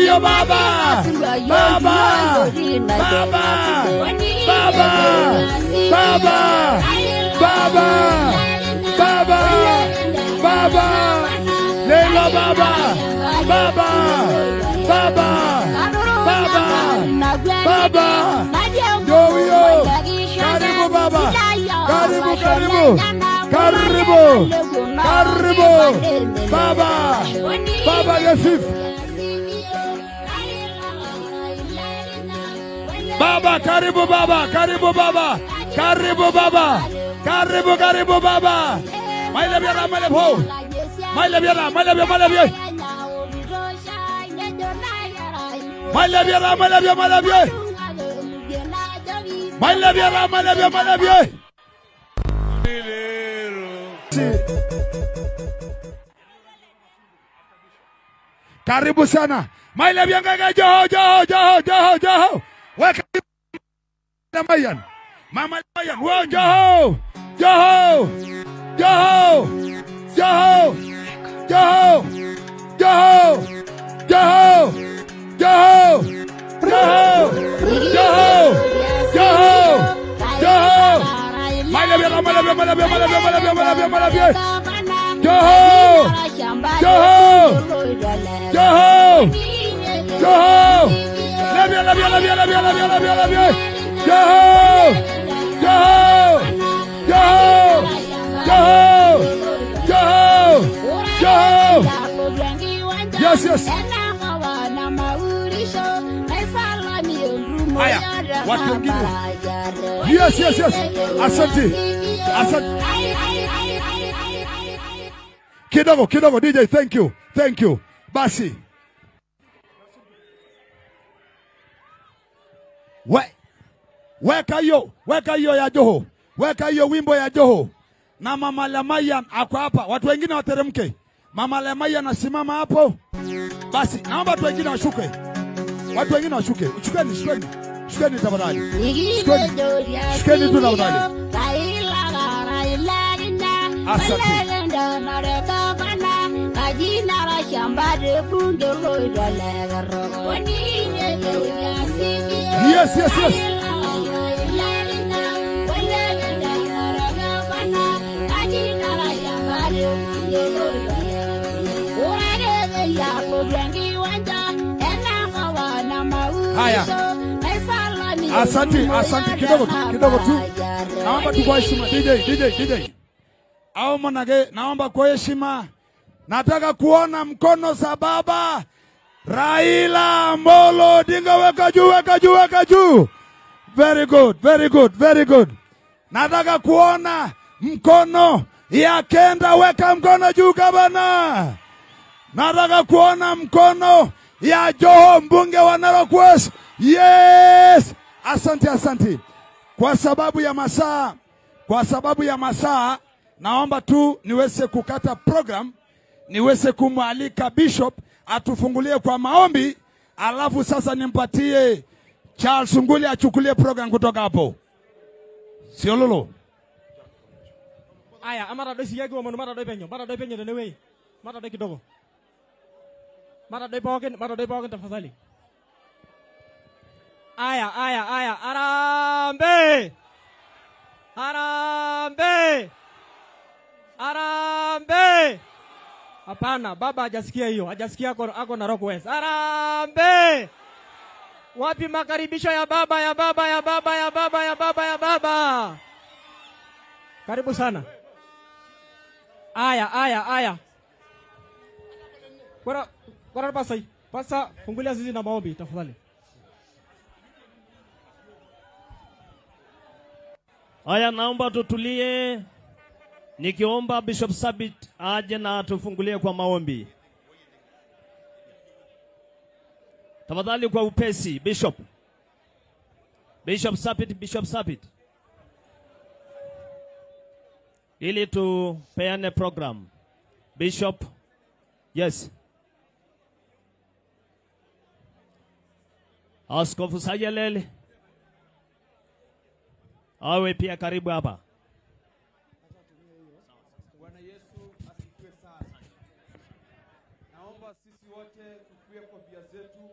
Yo Baba, Baba, Baba, Baba, Baba, Baba, Baba, Baba, Leila Baba, Baba, Baba, Baba, Baba, Yo, Karibu Baba, Karibu, Karibu, Karibu, Karibu, Baba, Baba Yusuf. Baba, karibu Baba, karibu Baba, karibu Baba, karibu Baba. Mailebiara, mailebiara, mailebiara, mailebiara, mailebiara, mailebiara, mailebiara, mailebiara, mailebiara, mailebiara. Karibu sana. Mailebiara, Joho, Joho, Joho, Joho, Joho. Welcome, Mayan. Mama Mayan. Whoa, Joho, Joho, Joho, Joho, Joho, Joho, Joho, Joho, Joho, Joho, Joho, Joho. Malabia, Malabia, Malabia, Malabia, Malabia, Malabia, Malabia. Joho, Joho, Joho, Joho. Labia, labia, labia, labia, labia, labia, labia. Joho, Joho, Joho, Joho, Joho, Joho. Yes, yes. Aya, watu wengine. Yes, yes, yes. Asante. Asante. Kidogo, kidogo, DJ, thank you. Thank you. Basi. Weka hiyo ya Joho. Weka hiyo wimbo ya Joho. Na Mama Lemaya ako hapa. Watu wengine wateremke. Mama Lemaya anasimama hapo. Basi, naomba watu wengine washuke. Watu wengine washuke. Shukeni, shukeni. Shukeni tafadhali. Shukeni tu tafadhali. Asante. Yes, yes, yes. Haya. Asante kidogo tu. Naomba tu kwa heshima DJ. Au manage, naomba kwa heshima. Nataka kuona mkono za Baba Raila Amolo Odinga, weka juu. Very good. Nataka kuona mkono ya Kenda, weka mkono juu gavana. Nataka kuona mkono ya Joho, mbunge wa Narok West. Yes! Asante. Kwa sababu ya masaa, naomba tu niweze kukata program, niweze kumwalika Bishop atufungulie kwa maombi, alafu sasa nimpatie Charles Nguli achukulie program kutoka hapo. Sio lolo. Aya, amara do siyagi wa mara do penyo de newe. Mara do kidogo. Mara do poken tafadhali. Aya. Arambe. Hapana, baba hajasikia hiyo. Hajasikia ako Narok West. Arambe. Wapi makaribisho ya baba? Karibu sana. Aya. Kwa pasa fungulia zizi na maombi tafadhali. Aya, naomba tutulie. Nikiomba Bishop Sabit aje na tufungulie kwa maombi. Tafadhali kwa upesi, Bishop. Bishop Sapit. Ili tupeane program. Bishop. Yes. Askofu Sayalel. Awe pia karibu hapa. Bwana Yesu asifiwe sana. Naomba sisi wote tukue kwa bia zetu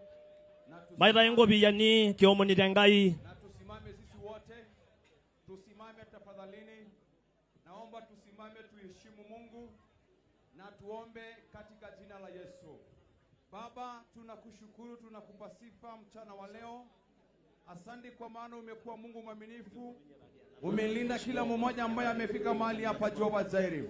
Baida yengo biyani kiomo ni dengai. na tusimame sisi wote. Tusimame tafadhalini. Naomba tusimame tuheshimu Mungu na tuombe katika jina la Yesu. Baba, tunakushukuru, tunakupa sifa mchana wa leo. Asante kwa maana umekuwa Mungu mwaminifu. Umelinda kila mmoja ambaye amefika mahali hapa Jehova Jireh.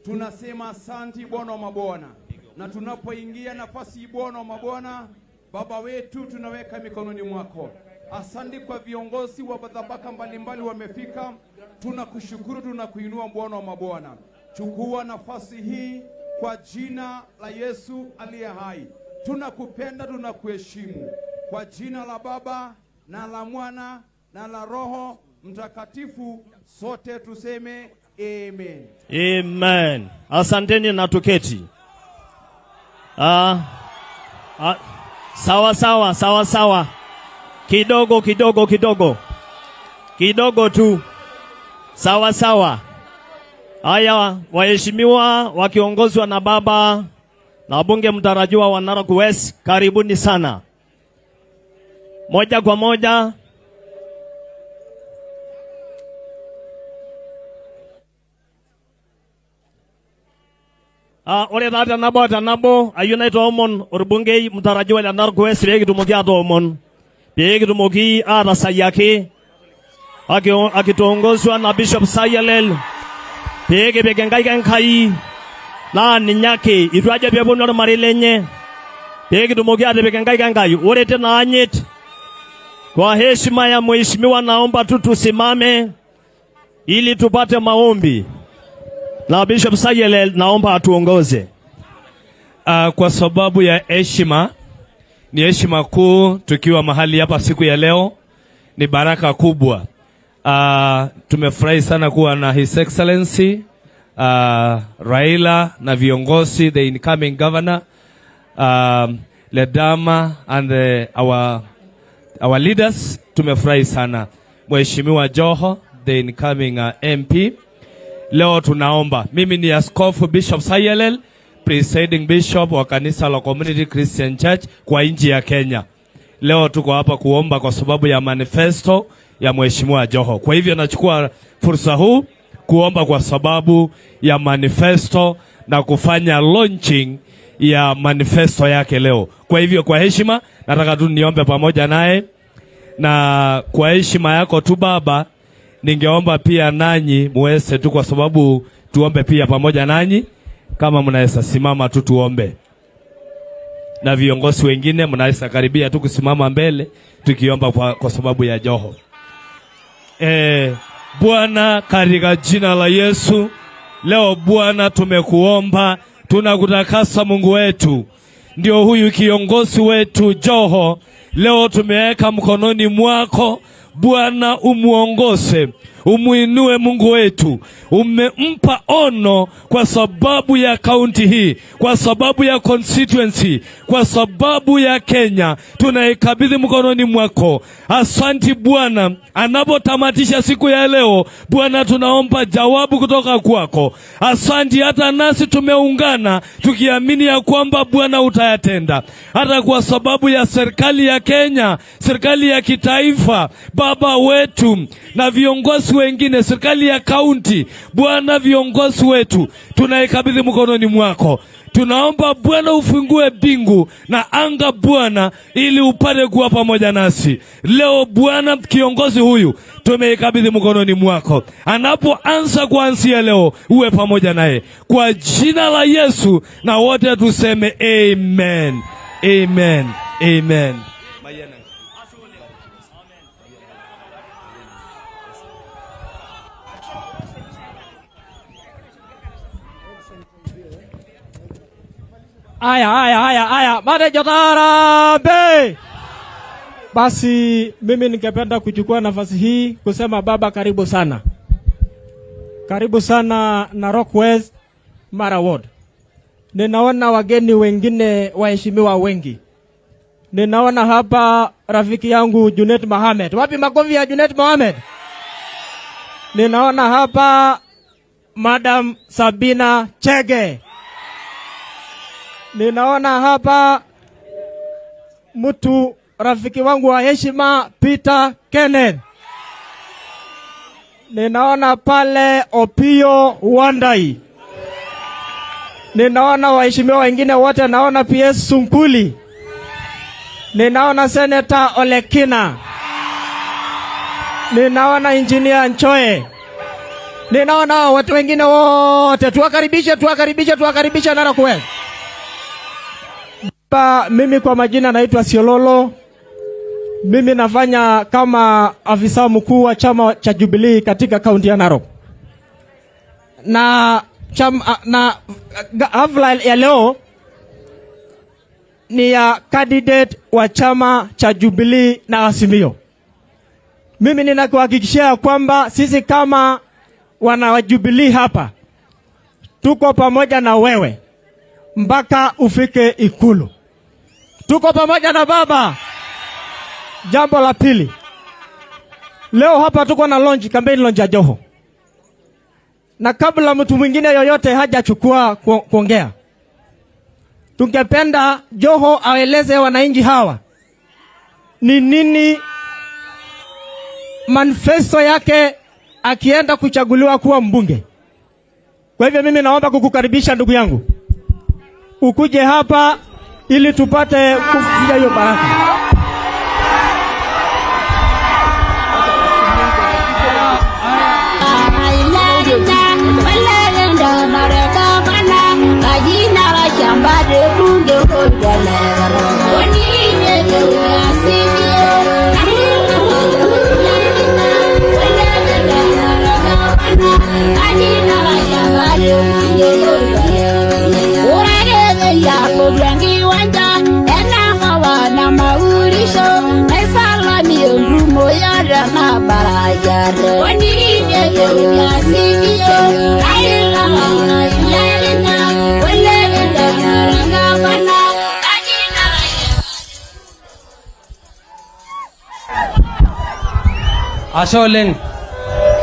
Tunasema asante Bwana wa mabwana. Na tunapoingia nafasi Bwana wa mabwana, Baba wetu tunaweka mikononi mwako. Asante kwa viongozi wa madhabahu mbalimbali wamefika. Tunakushukuru, tunakuinua Bwana wa mabwana. Chukua nafasi hii kwa jina la Yesu aliye hai. Tunakupenda, tunakuheshimu. Kwa jina la Baba na la Mwana na la Roho Mtakatifu, sote tuseme amen. Amen. Asanteni na tuketi. Sawa. Kidogo tu. Sawa. Haya, waheshimiwa wakiongozwa na baba na wabunge mtarajiwa wa Narok West, karibuni sana. Moja kwa moja. Ore tata nabo ayuna ito omon orbungei mtarajiwa la Narok West peki tumuki ato omon. Peki tumuki atasayaki. Akituongozwa na Bishop Sayalel. Peki ngai na ninyake itwaje pepo noro marilenye. Peki tumuki ate ngai ore tena anyit. Kwa heshima ya mheshimiwa naomba tusimame ili tupate maombi. Na Bishop Sayalel naomba atuongoze. Kwa sababu ya heshima, ni heshima kuu tukiwa mahali hapa siku ya leo, ni baraka kubwa. Tumefurahi sana kuwa na His Excellency Raila na viongozi, the incoming governor, Ledama and our leaders. Tumefurahi sana. Mheshimiwa Joho, the incoming MP. Leo tunaomba. Mimi ni Askofu Bishop Sayalel, presiding bishop wa kanisa la Community Christian Church kwa nchi ya Kenya. Leo tuko hapa kuomba kwa sababu ya manifesto ya Mheshimiwa Joho. Kwa hivyo nachukua fursa huu kuomba kwa sababu ya manifesto na kufanya launching ya manifesto yake leo. Kwa hivyo kwa heshima nataka tu niombe pamoja naye, na kwa heshima yako tu baba, ningeomba pia nanyi muweze tu, kwa sababu tuombe pia pamoja nanyi. Kama mnaweza simama tu tuombe, na viongozi wengine mnaweza karibia tu kusimama mbele tukiomba kwa sababu ya Joho. Bwana, katika jina la Yesu, leo Bwana tumekuomba, tunakutakasa Mungu wetu. Ndio huyu kiongozi wetu Joho, leo tumeweka mkononi mwako Bwana, umuongoze, umuinue Mungu wetu. Umempa ono kwa sababu ya kaunti hii, kwa sababu ya constituency, kwa sababu ya Kenya. Tunaikabidhi mkononi mwako. Asante Bwana. Anapotamatisha siku ya leo Bwana, tunaomba jawabu kutoka kwako. Asante, hata nasi tumeungana tukiamini ya kwamba Bwana utayatenda, hata kwa sababu ya serikali ya Kenya, serikali ya kitaifa baba wetu, na viongozi wengine, serikali ya kaunti. Bwana, viongozi wetu tunaikabidhi mkononi mwako. Tunaomba Bwana ufungue bingu na anga Bwana, ili upate kuwa pamoja nasi. Leo Bwana, kiongozi huyu tumeikabidhi mkononi mwako. Anapoanza kuanzia leo uwe pamoja naye. Kwa jina la Yesu na wote tuseme amen. Amen. Amen. Aya. Mare jotara be. Basi mimi ningependa kuchukua nafasi hii kusema baba, karibu sana. Karibu sana Narok West, Mara Ward. Ninaona wageni wengine waheshimiwa wengi. Ninaona hapa rafiki yangu Junet Mohamed. Wapi makofi ya Junet Mohamed? Ninaona hapa Madam Sabina Chege. Ninaona hapa mtu rafiki wangu wa heshima Peter Kenneth. Ninaona pale Opio Wandai. Ninaona waheshimiwa wengine wote, naona PS Sunkuli. Ninaona Senator Olekina. Ninaona Engineer Nchoe. Ninaona watu wengine wote. Tuwakaribishe Narok West. Mimi kwa majina naitwa Siololo. Mimi nafanya kama afisa mkuu wa chama cha Jubilee katika kaunti ya Narok. Na hafla ya leo ni ya candidate wa chama cha Jubilee na Azimio. Mimi ninakuhakikishia kwamba sisi kama wana wa Jubilee hapa tuko pamoja na wewe mpaka ufike Ikulu. Tuko pamoja na baba. Jambo la pili, leo hapa tuko na campaign launch ya Joho. Na kabla mtu mwingine yoyote hajachukua kuongea, tungependa Joho aeleze wananchi hawa ni nini manifesto yake akienda kuchaguliwa kuwa mbunge. Kwa hivyo mimi naomba kukukaribisha ndugu yangu, ukuje hapa ili tupate kufikia hiyo baraka. Asholeng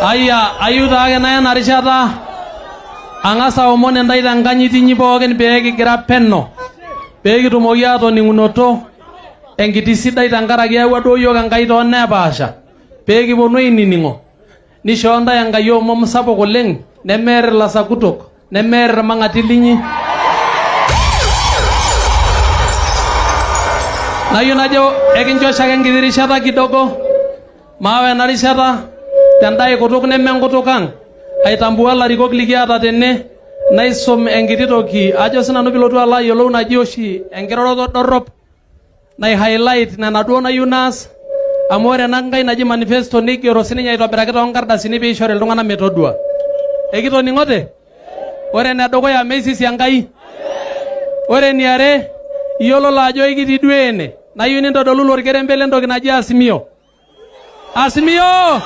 aya ayuda agena narishata angasa omone ndaita nganyiti nyipoken peeki gira penno peeki tumoki atoningunoto enkiti sidai tenkaraki eyaua duo yiok Enkai toonepaasha peeki ponu aininingo nishoo ntae Enkai omom sapuk oleng nemeer ilasakutok nemeer irmang'ati linyi. Nayieu najo ekinchosho ake enkiti rishata kidogo maawa ena rishata tendae kutuk neme nkutuk ang aitambua larikok likiata tene naisum enkiti toki ajo sinanu pilotu alo ayiolou naji oshi enkiroroto dorrop nai highlight nena duo nayieu naas amu ore ena nkai naji manifesto nigero sininye aitobiraki toonkardasini piishori iltung'anak metodua. Ekitoning'ote? Ore enedukuya meisisi Enkai. Ore eniare iyiololo ajo ikitii duo ene nayieu nintodolu lorkerembe lentoki naji Azimio. Azimio!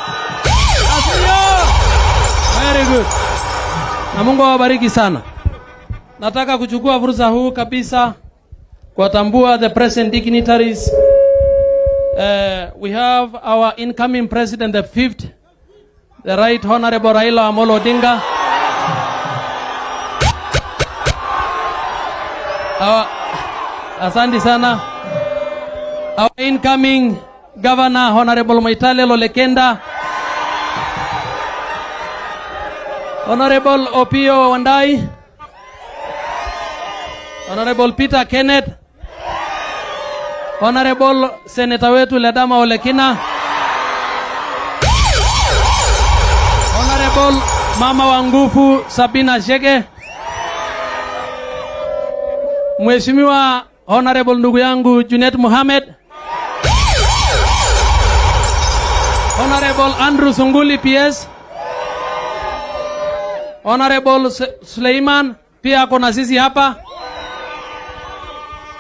Very good. Na Mungu awabariki sana. Nataka kuchukua fursa huu kabisa kuwatambua the present dignitaries. We have our incoming president, the 5th, the Right Honorable Raila Amolo Odinga. Asante sana. Our incoming Governor Honorable Maitale Lolekenda, Honorable Opio Wandai, Honorable Peter Kenneth, Honorable Senator wetu Ledama Olekina, Honorable Mama Wangufu Sabina Chege, Mheshimiwa Honorable ndugu yangu Junet Mohamed, Honorable Andrew Sunguli PS, Honorable Suleiman pia ako na sisi hapa,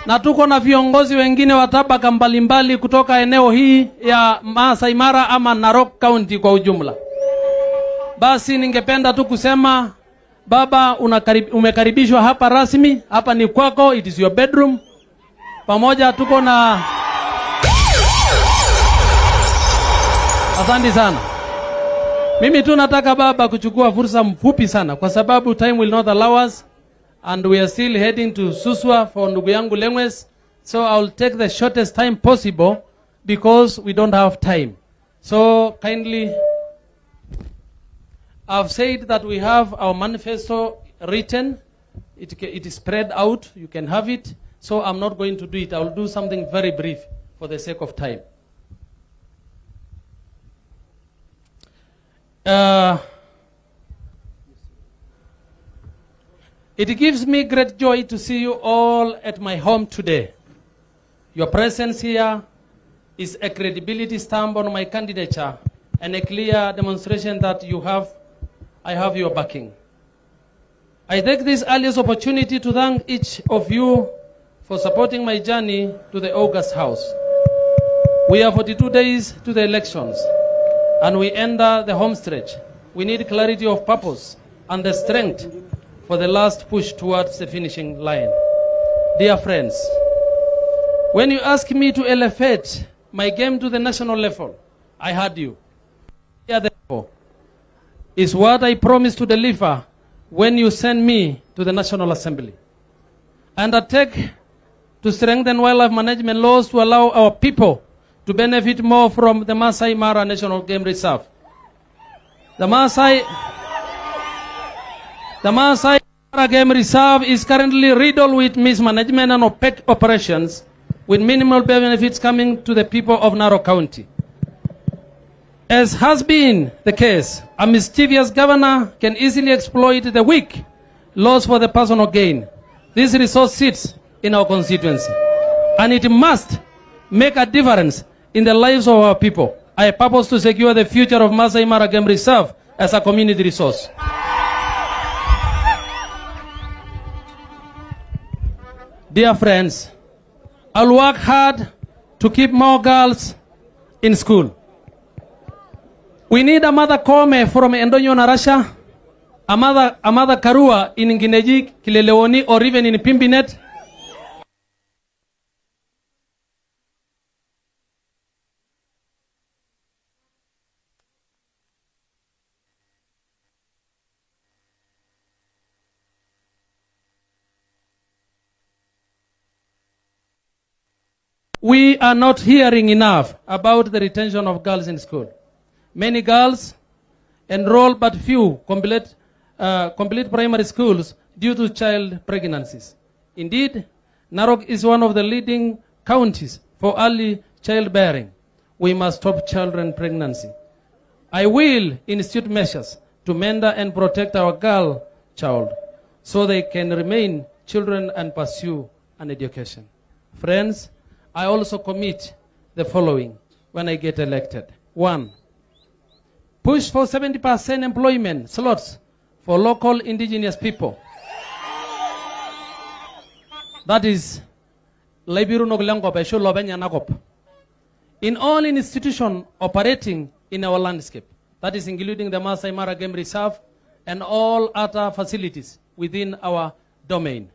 na tuko na viongozi wengine wa tabaka mbalimbali kutoka eneo hii ya Maasai Mara ama Narok County kwa ujumla. Basi ningependa tu kusema baba, umekaribishwa hapa rasmi. Hapa ni kwako, it is your bedroom. Pamoja tuko na asante sana. Mimi tu nataka baba kuchukua fursa mfupi sana kwa sababu time will not allow us and we are still heading to Suswa for ndugu yangu Lengwes. So I will take the shortest time possible because we don't have time. So kindly, I've said that we have our manifesto written. It is spread out. You can have it. So I'm not going to do it. I will do something very brief for the sake of time. It gives me great joy to see you all at my home today. Your presence here is a credibility stamp on my candidature and a clear demonstration that I have your backing. I take this earliest opportunity to thank each of you for supporting my journey to the August House. We are 42 days to the elections, and we enter the home stretch. We need clarity of purpose and the strength for the last push towards the finishing line. Dear friends, when you ask me to elevate my game to the national level, I heard you. Here, therefore, is what I promised to deliver when you send me to the National Assembly. And I take to strengthen wildlife management laws to allow our people to benefit more from the Maasai Mara National Game Reserve. The Maasai Mara Game Reserve is currently riddled with mismanagement and opaque operations, with minimal benefits coming to the people of Narok County. As has been the case, a mischievous governor can easily exploit the weak laws for the personal gain. This resource sits in our constituency, and it must make a difference in the lives of our people. I purpose to secure the future of Maasai Mara Game Reserve as a community resource. Dear friends, I'll work hard to keep more girls in school. We need a mother Kome from Endonyo Narasha, a mother Karua in Ngineji, Kilelewoni, or even in Pimpinet. We are not hearing enough about the retention of girls in school. Many girls enroll, but few complete primary schools due to child pregnancies. Indeed, Narok is one of the leading counties for early childbearing. We must stop children pregnancy. I will institute measures to mentor and protect our girl child so they can remain children and pursue an education. Friends, I also commit the following when I get elected. 1, push for 70% employment slots for local indigenous people. That is, in all institutions operating in our landscape. That is including the Maasai Mara Game Reserve and all other facilities within our domain.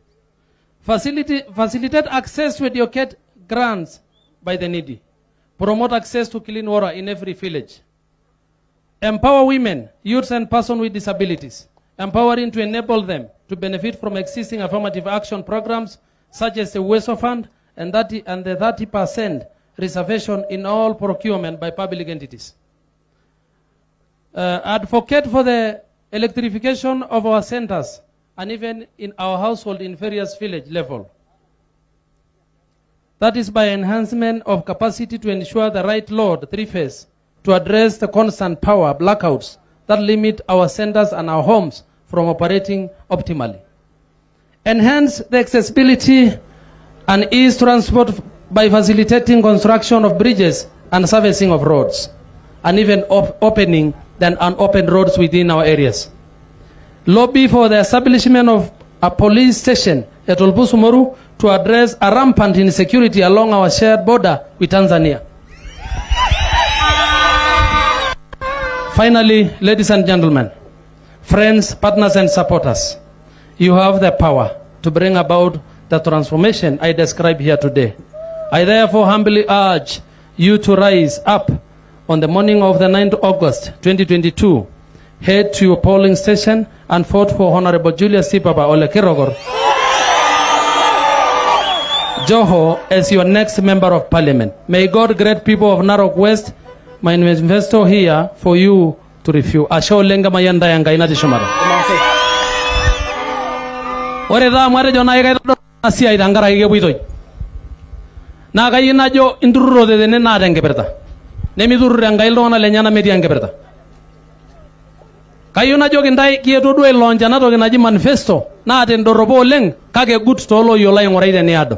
Facilitate access to educate grants by the needy. Promote access to clean water in every village. Empower women, youths, and persons with disabilities. Empowering to enable them to benefit from existing affirmative action programs such as the WESO Fund and the 30% reservation in all procurement by public entities. Advocate for the electrification of our centers and even in our household in various village level. That is by enhancement of capacity to ensure the right load 3-phase to address the constant power blackouts that limit our centers and our homes from operating optimally. Enhance the accessibility and ease transport by facilitating construction of bridges and servicing of roads, and even opening the unopened roads within our areas. Lobby for the establishment of a police station at Olbusumoru to address a rampant insecurity along our shared border with Tanzania. Finally, ladies and gentlemen, friends, partners and supporters, you have the power to bring about the transformation I describe here today. I therefore humbly urge you to rise up on the morning of the 9th August 2022, head to your polling station and vote for Honorable Julius Sipapa Ole Kirogor Joho as your next member of parliament. May God grant people of Narok West my manifesto here for you to review. Asho lenga mayanda yanga inati shumara. Ore da mware jona yega asia idangara yege buitoi. Na kayi najo indururo de ne na denge berta. Nemi durure angail dona lenyana media ange berta. Kayi najo kindai kieto duwe lonja na to kinaji manifesto na atendorobo leng kake good tolo yola ngorai de ne ado.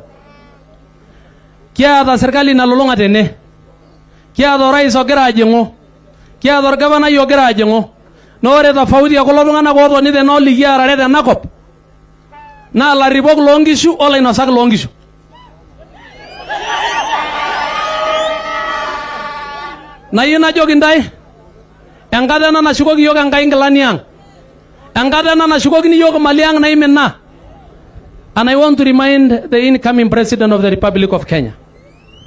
Kia da serikali nalolonga tene. Kia da rais ogira ajengo. Kia da gavana yogira ajengo. No ore tofauti ya kulo tung'anak ootoni tene oliki arare tenakop. Na larripok loongishu olainosak loongishu. Nayieu najoki ntae enkata ena nashukoki yiok Enkai nkilani ang'. Enkata ena nashukokini yiok mali ang' naimina. And I want to remind the incoming President of the Republic of Kenya,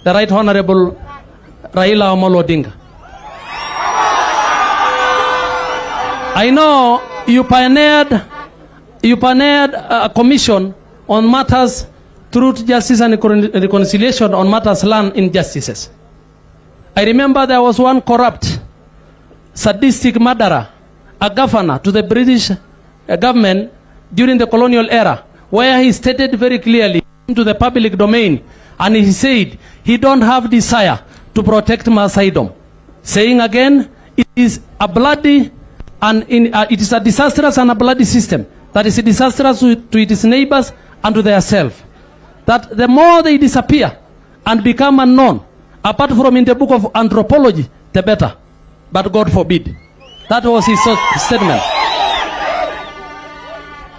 the Right Honorable Raila Amolo Odinga. I know you pioneered a commission on matters, truth, justice and reconciliation on matters land injustices. I remember there was one corrupt, sadistic murderer, a governor to the British government during the colonial era, where he stated very clearly into the public domain, and he said he don't have desire to protect Maasai Mara, saying again it is a bloody and it is a disastrous and a bloody system that is disastrous to its neighbors and to themselves. That the more they disappear and become unknown, apart from in the book of anthropology, the better. But God forbid. That was his statement.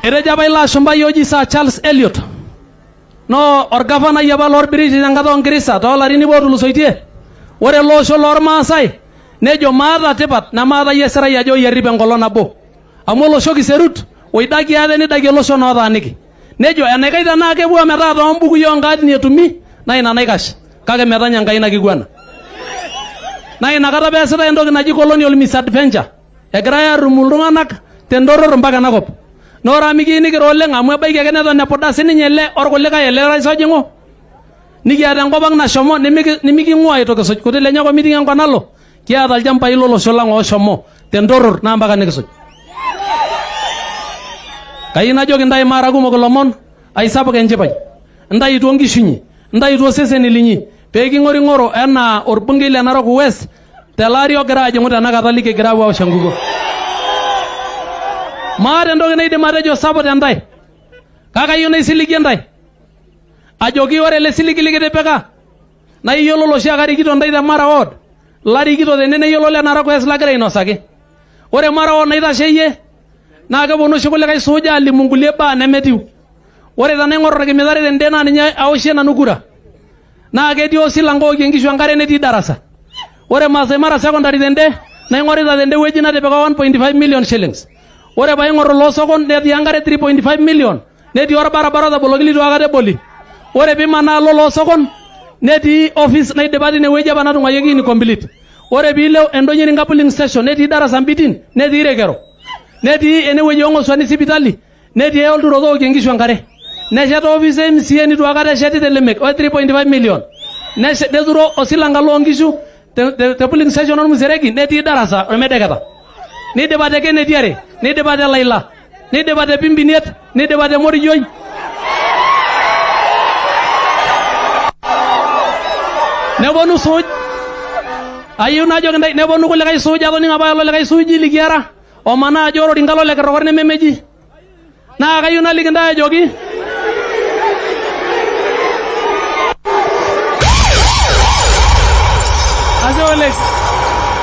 Erejabaila Shumba Yoji Sir Charles Elliot. No, or governor Yaba Lord British Angaton Grisa, Tolarini Bodu Soitie. What a low show Lord Maasai. Nejo Mada Tepat, Namada Yesera Yajo Yeriban Colonna Bo. Amolo Shoki Serut, Waitaki Adeni Dagilosho Nada Niki. Nejo, and Negaita Nakebu Amada Ombu Young Garden to me, Nine Anagash. Kage medanya ngaina kigwana. Na inakata besera entoki naji colonial misadventure. Egira rumulunganak tendoro mpaka nakop. Nora mikini kiro oleng amu ebaiki ake neton epuda sininye ele orkulikae ele rais ojing'u. Nikiata enkop ang' nashomo nimiking'ua aitoki suj kuti lenye komiti enkop nalo. Kiata ilchambai lolosho lang' oshomo tendoror naa mpaka nikisuj. Kayieu najoki ntae maara kumok ilomon aisapuk enchipai. Ntae ituo nkishinyi, ntae ituo seseni linyi. Peking'oring'oro enaa orbungei le Narok West telaari ogira ajing'u tenakata likigira apuo awosh enkukuo. Maata entoki naidim atejo sapuk tentae. Kake ayieu naisiligie ntae. Ajoki ore ele siligi likitipika naa iyiolo loshi ake arikito ntae te Mara Ward. Larikito tene neyiolo le Narok West lagira ainosaki. Ore Mara Ward naitasheyie naa keponu oshi kulikae suuja alimu nkulie baa nemetiu. Ore tenaing'or orkimithari tende naa ninye awoshie nanu kura. Naa ketii osilango okie nkishu enkare netii darasa. Ore Maasai Mara secondary tende naing'orita tende wueji natipika 1.5 million shillings. Ore paing'or loosokon netii enkare 3.5 million. Netii orbarabara otaboloki litu aikata eboli. Ore piimanaa loosokon netii office naidipa tine wueji apa natung'wayioki incomplete. Ore piilo Endonyeri Nkapuling station netii darasa mbitin, netii rekero. Netii enewueji ong'osuani sipitali, netii olturoto okie nkishu enkare. Nesheta office MCA nitu aikata esheti telemek 3.5 million. Neturo osilanka loonkishu te polling station ormuseregi netii darasa omedeketa. Nidipa te Kennedy are, nidipa te Laila, nidipa te Pimbiniet, nidipa te Morijoy. Neponu suuj. Ayieu najoki ntae neponu kulikae suuj atoning apa lolikae suuji likiara omanaa ajo ore orinka lolekirrokor nememeji. Naa kayieu naliki ntae ajoki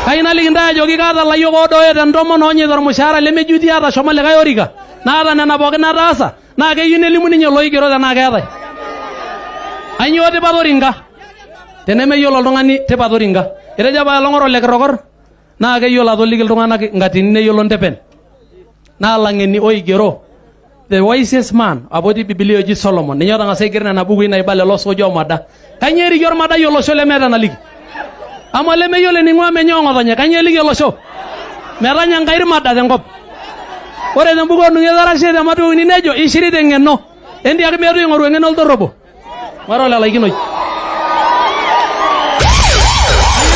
kayieu naliki ntae ajoki kaata layiok oodooyo tentomon oonyita ormushaara lemejuti atashomo likae orika naata nena pookin nataasa naa keyieu nelimu ninye loigero tenaa keetae. Ainyo tipat oringa. Tenemeyiolo oltung'ani tipat oringa. Etejo apa elong'oro lekirokor naa keyiolo atoliki iltung'anak ngatini neyiolo ntepen. Naa lang'eni oigero. The wisest man aboti Biblia oji Solomon. Ninye otang'asa aiger nena bukui naibala lelo sojo omada. Kanyoo eriki ormadai olosho lemeeta naliki? Ama lemeyiolo ening'ua menye ong'otonye. Kanyoo eliki olosho? Metanya nkair mada tenkop. Ore tembuku onung'e tarashe tematu uni nejo ishirite eng'eno. Endiaki meetu ing'oru eng'eno oltorobo. Mara ole laikinoi.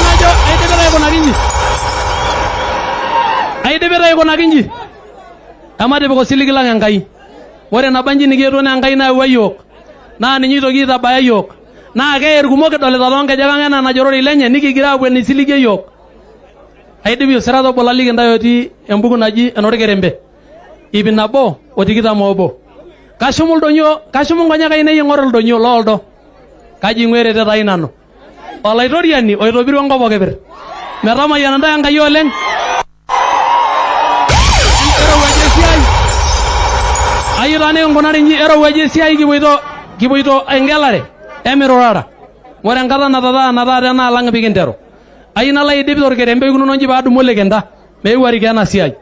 Najo aidipita aikunaki inji. Amatipik osiligi lang Enkai. Ore nabanji nikietuo naa Enkai naawua yiok. Naa ninye itoki aitabaya yiok. Naa keya irkumok kidolita toonkejek ang enaa najo ororei lenye nikigira aapuo enisiligie yiok. Aidipi osirata obo laliki ntae otii embuku naji enorkerembe. 121. Kashumu ildonyio, kashumu nkonyek ainei aing'or ildonyio looldo. Kaji ing'ua eretoto ai nanu. Olaitoriani oitobirua enkop pokipir. Metamayiana ntae Enkai oleng. Erowuaji esiai. Ayieu taa nikinkunari inji erowuaji esiai kipuoito engelare emirurara. Ore enkata nataata ena alang pikinteru. Ayieu nalo aidip torkerembe ikununo inji paadumu olekenda meiwuariki ena siai.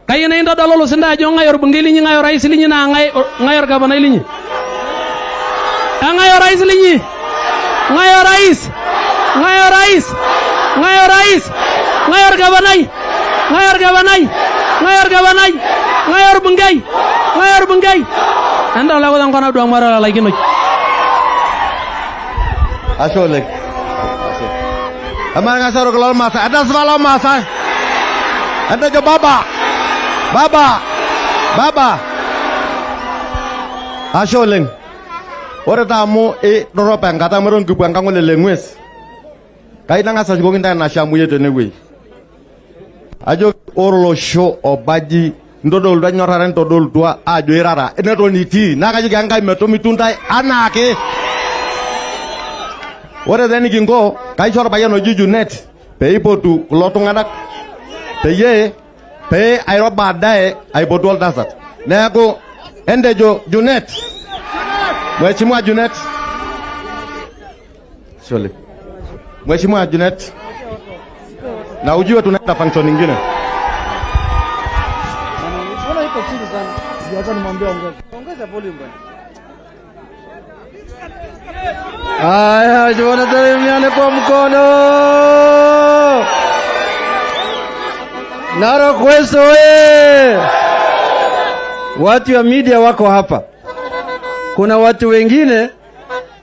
Kayieu naintodolu olosinda ajo ng'ae orbungei linyi, ng'ae orais linyi naa ng'ae orgavanai linyi. Ng'ae orais linyi. Ng'ae orais. Ng'ae orais. Ng'ae orais. Ng'ae orgavanai. Ng'ae orgavanai. Ng'ae orgavanai. Ng'ae orbungei. Ng'ae orbungei. Enda oleko tenkona duang mara laikinoi. Ashe oleng. Ama ngasaro kulo Maasai. Ada sivalo Maasai. Ada jo baba. Baba. Ashe oleng. Ore taa amu dorop enkata meton kipuo enkang'ole leng'ues. Kai nang'asa ashukoki ntae enashe tenewueji. Ajo ore olosho obaji ntodolutua enyorrata ntodolutua ajo irara eneton itii naa kajoki Enkai metomitu ntae anaake. Ore taa enikinko kaisho orpayian oji Junet peipotu kulo tung'anak pee airo baadaye aipotu oltasat. Neeku entejo Junet. Mheshimiwa Junet. Shole. Mheshimiwa Junet. Na ujue tunaenda function nyingine. Mbona iko chini sana? Sijata nimwambia ongeza volume bwana. Aya, jona salimiane kwa mkono. Narok West oye! Watu wa media wako hapa. Kuna watu wengine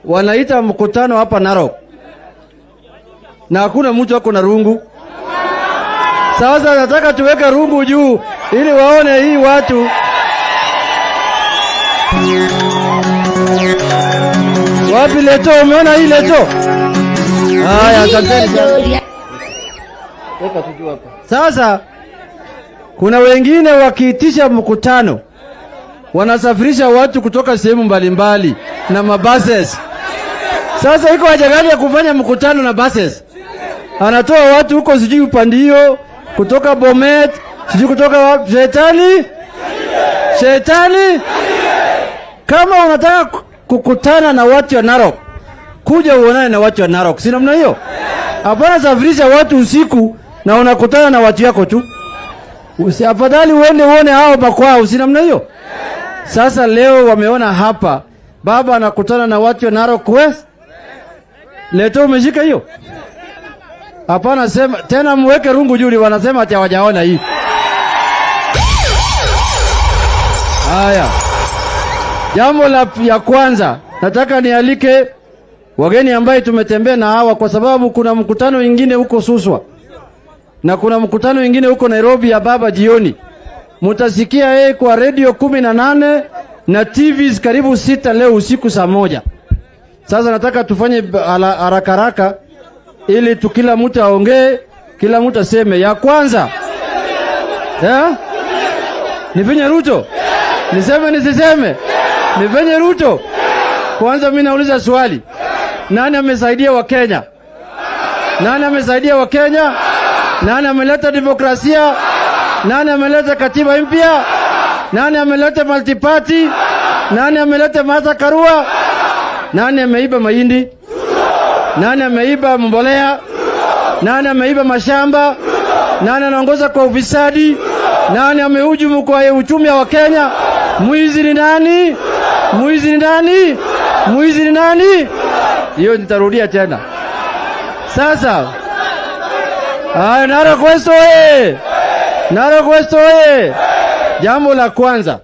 wanaita mkutano hapa Narok. Na hakuna mtu wako na rungu. Sasa nataka tuweke rungu juu ili waone hii watu. Wapi leto? Umeona hii leto? Haya, asanteni. Weka tujua hapa. Sasa kuna wengine wakiitisha mkutano wanasafirisha watu kutoka sehemu mbalimbali na mabuses. Sasa iko haja gani ya kufanya mkutano na buses? Anatoa watu huko sijui Upandio, kutoka Bomet, sijui kutoka wapi. Shetani. Kama unataka kukutana na watu wa Narok, kuja uonane na watu wa Narok. Si namna hiyo? Hapana safirisha watu usiku na unakutana na watu yako tu. Afadhali uone hao makwao. Si namna hiyo? Sasa leo wameona hapa baba anakutana na watu wa Narok West. Leto umeshika hiyo? Hapana, sema tena muweke rungu juu, wanasema ati hawajaona hii. Haya. Jambo ya kwanza nataka nialike wageni ambaye tumetembea na hawa, kwa sababu kuna mkutano mwingine huko Suswa na kuna mkutano mwingine huko Nairobi ya baba jioni. Mutasikia kwa radio 18 na TVs karibu 6 leo usiku saa 1. Sasa nataka tufanye haraka ili kila mtu aongee, kila mtu aseme. Ya kwanza nivenye Ruto, niseme nisiseme? Nivenye Ruto. Kwanza mimi nauliza swali, nani amesaidia wa Kenya? Nani amesaidia wa Kenya? Nani ameleta demokrasia? Nani ameleta katiba mpya? Nani ameleta multiparty? Nani ameleta Martha Karua? Nani ameiba mahindi? Nani ameiba mbolea? Nani ameiba mashamba? Nani anaongoza kwa ufisadi? Nani amehujumu kwa uchumi wa Kenya? Mwizi ni nani? Mwizi ni nani? Mwizi ni nani? Hiyo nitarudia tena. Sasa Narok West oye! Narok West oye! Jambo la kwanza,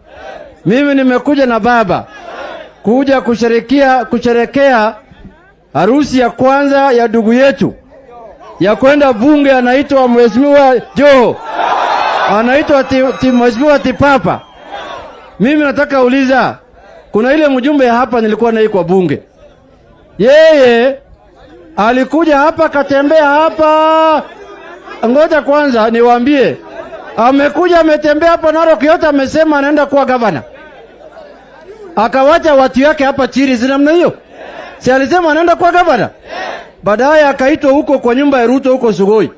mimi nimekuja na baba kuja kusherekea harusi ya kwanza ya ndugu yetu ya kwenda bunge. Anaitwa Mheshimiwa Joho, anaitwa Mheshimiwa Tipapa. Mimi nataka uliza, kuna ile mjumbe hapa nilikuwa naye kwa bunge, yeye alikuja hapa katembea hapa. Ngoja kwanza niwaambie, amekuja ametembea hapa Narok yote, amesema anaenda kuwa gavana, akawacha watu yake hapa chini. Si namna hiyo? Si alisema anaenda kuwa gavana? Baadaye akaitwa huko kwa nyumba ya Ruto huko Sugoi,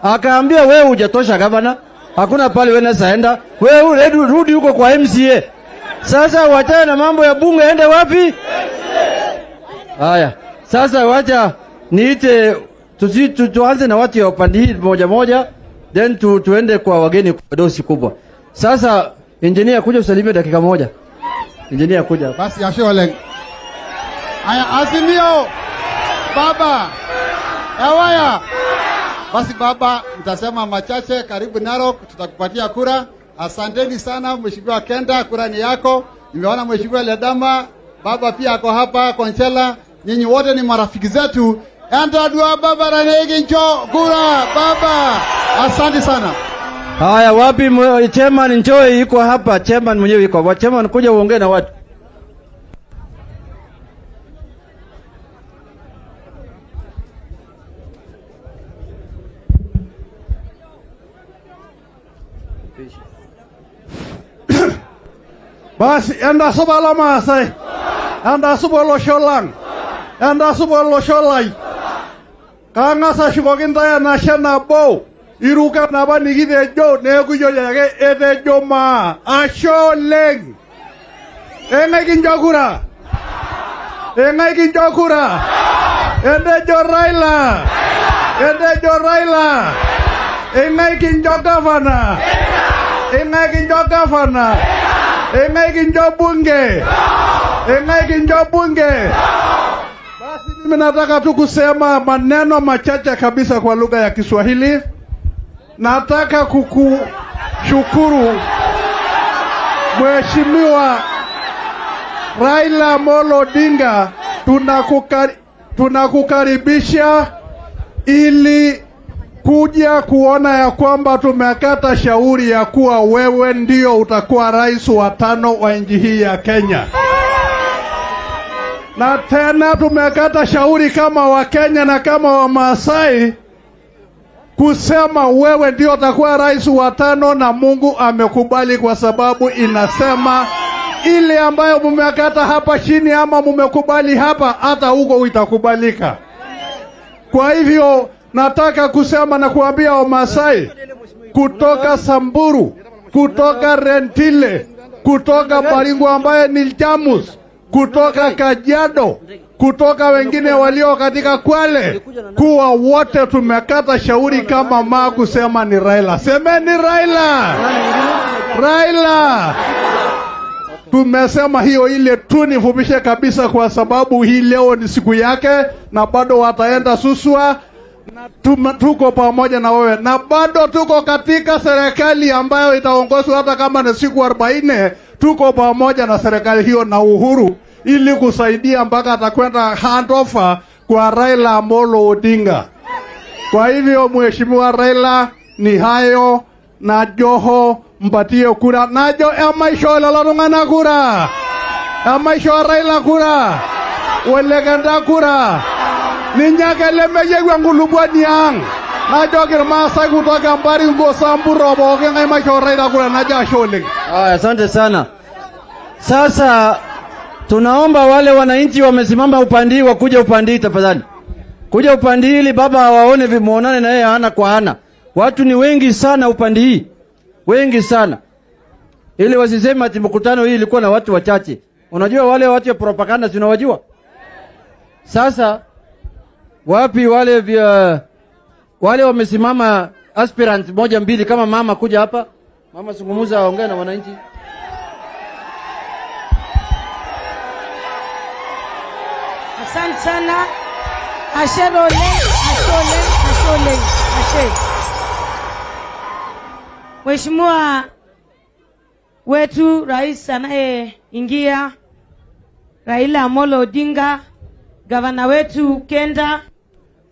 akaambia wewe hujatosha gavana, hakuna pale wewe unaenda, wewe rudi huko kwa MCA. Sasa wachana na mambo ya bunge, ende wapi? Haya, sasa wacha niite tuanze na watu ya upande hii moja moja, then tuende kwa wageni kwa dosi kubwa. Sasa engineer kuja usalimie dakika moja. Engineer kuja. Basi ashole. Aya, Azimio. Baba. Awaya. Basi baba, nitasema machache. Karibu Narok, tutakupatia kura. Asanteni sana Mheshimiwa Kenda, kura ni yako. Nimeona Mheshimiwa Ledama, baba pia ako hapa, Konchela. Nyinyi wote ni marafiki zetu. Enda dua baba ranegi njo kura baba. Asante sana. Haya, wapi chairman Njoi yuko hapa, chairman mwenyewe yuko hapa. Chairman kuja uongee na watu. Basi enda suba la Maasai, enda suba lo sholang, enda suba lo sholai. Kangasa shukokinta ya nashana bo, iruka naba nigide jo, negu jo yage ede jo ma, asholeng. Engai kinjokura, engai kinjokura, ende jo Raila, ende jo Raila, engai kinjokavana, engai kinjokavana. Engai kinjo bunge. Engai kinjo bunge. Basi mimi nataka tu kusema maneno machache kabisa kwa lugha ya Kiswahili. Nataka kukushukuru Mheshimiwa Raila Amolo Odinga, tunakukaribisha ili kuja kuona ya kwamba tumekata shauri ya kuwa wewe ndio utakuwa rais wa 5 wa nchi hii ya Kenya. Na tena tumekata shauri kama wa Kenya na kama wa Maasai kusema wewe ndio utakuwa rais wa 5, na Mungu amekubali kwa sababu inasema ile ambayo mumekata hapa chini ama mumekubali hapa, hata huko itakubalika. Kwa hivyo nataka kusema na kuambia Wamasai kutoka Samburu, kutoka Rentile, kutoka Baringo ambaye ni Jamus, kutoka Kajiado, kutoka wengine walio katika Kwale, kuwa wote tumekata shauri kama maa kusema ni Raila. Semeni Raila! Raila! Tumesema hiyo ile tu nifupishe kabisa, kwa sababu hii leo ni siku yake na bado wataenda Suswa. Na tuko pamoja na wewe, na bado tuko katika serikali ambayo itaongozwa hata kama ni siku 40. Tuko pamoja na serikali hiyo na Uhuru ili kusaidia mpaka atakwenda handover kwa Raila Amolo Odinga. Kwa hivyo Mheshimiwa Raila, ni hayo, na Joho mpatie kura, najo amaisho lalongana kura, amaisho Raila kura, welegenda kura. Ninyake lemeje ngulubwa niang. Najo kirmasa kutoka mbari ngo Samburu boke ngai maisho Raila kura naja shole. Asante sana. Sasa tunaomba wale wananchi wamesimama upande wa kuja upande tafadhali. Kuja upande ili baba waone vimuonane na yeye ana kwa ana. Watu ni wengi sana upande hii. Wengi sana. Ili wasiseme ati mkutano hii ilikuwa na watu wachache. Unajua wale watu ya propaganda tunawajua? Sasa wapi wale wamesimama aspirant moja mbili, kama mama kuja hapa, mama zungumuza, aongea na wananchi. Asante sana. Ashe. Mheshimiwa wetu rais anayeingia Raila Amolo Odinga, gavana wetu Kenda,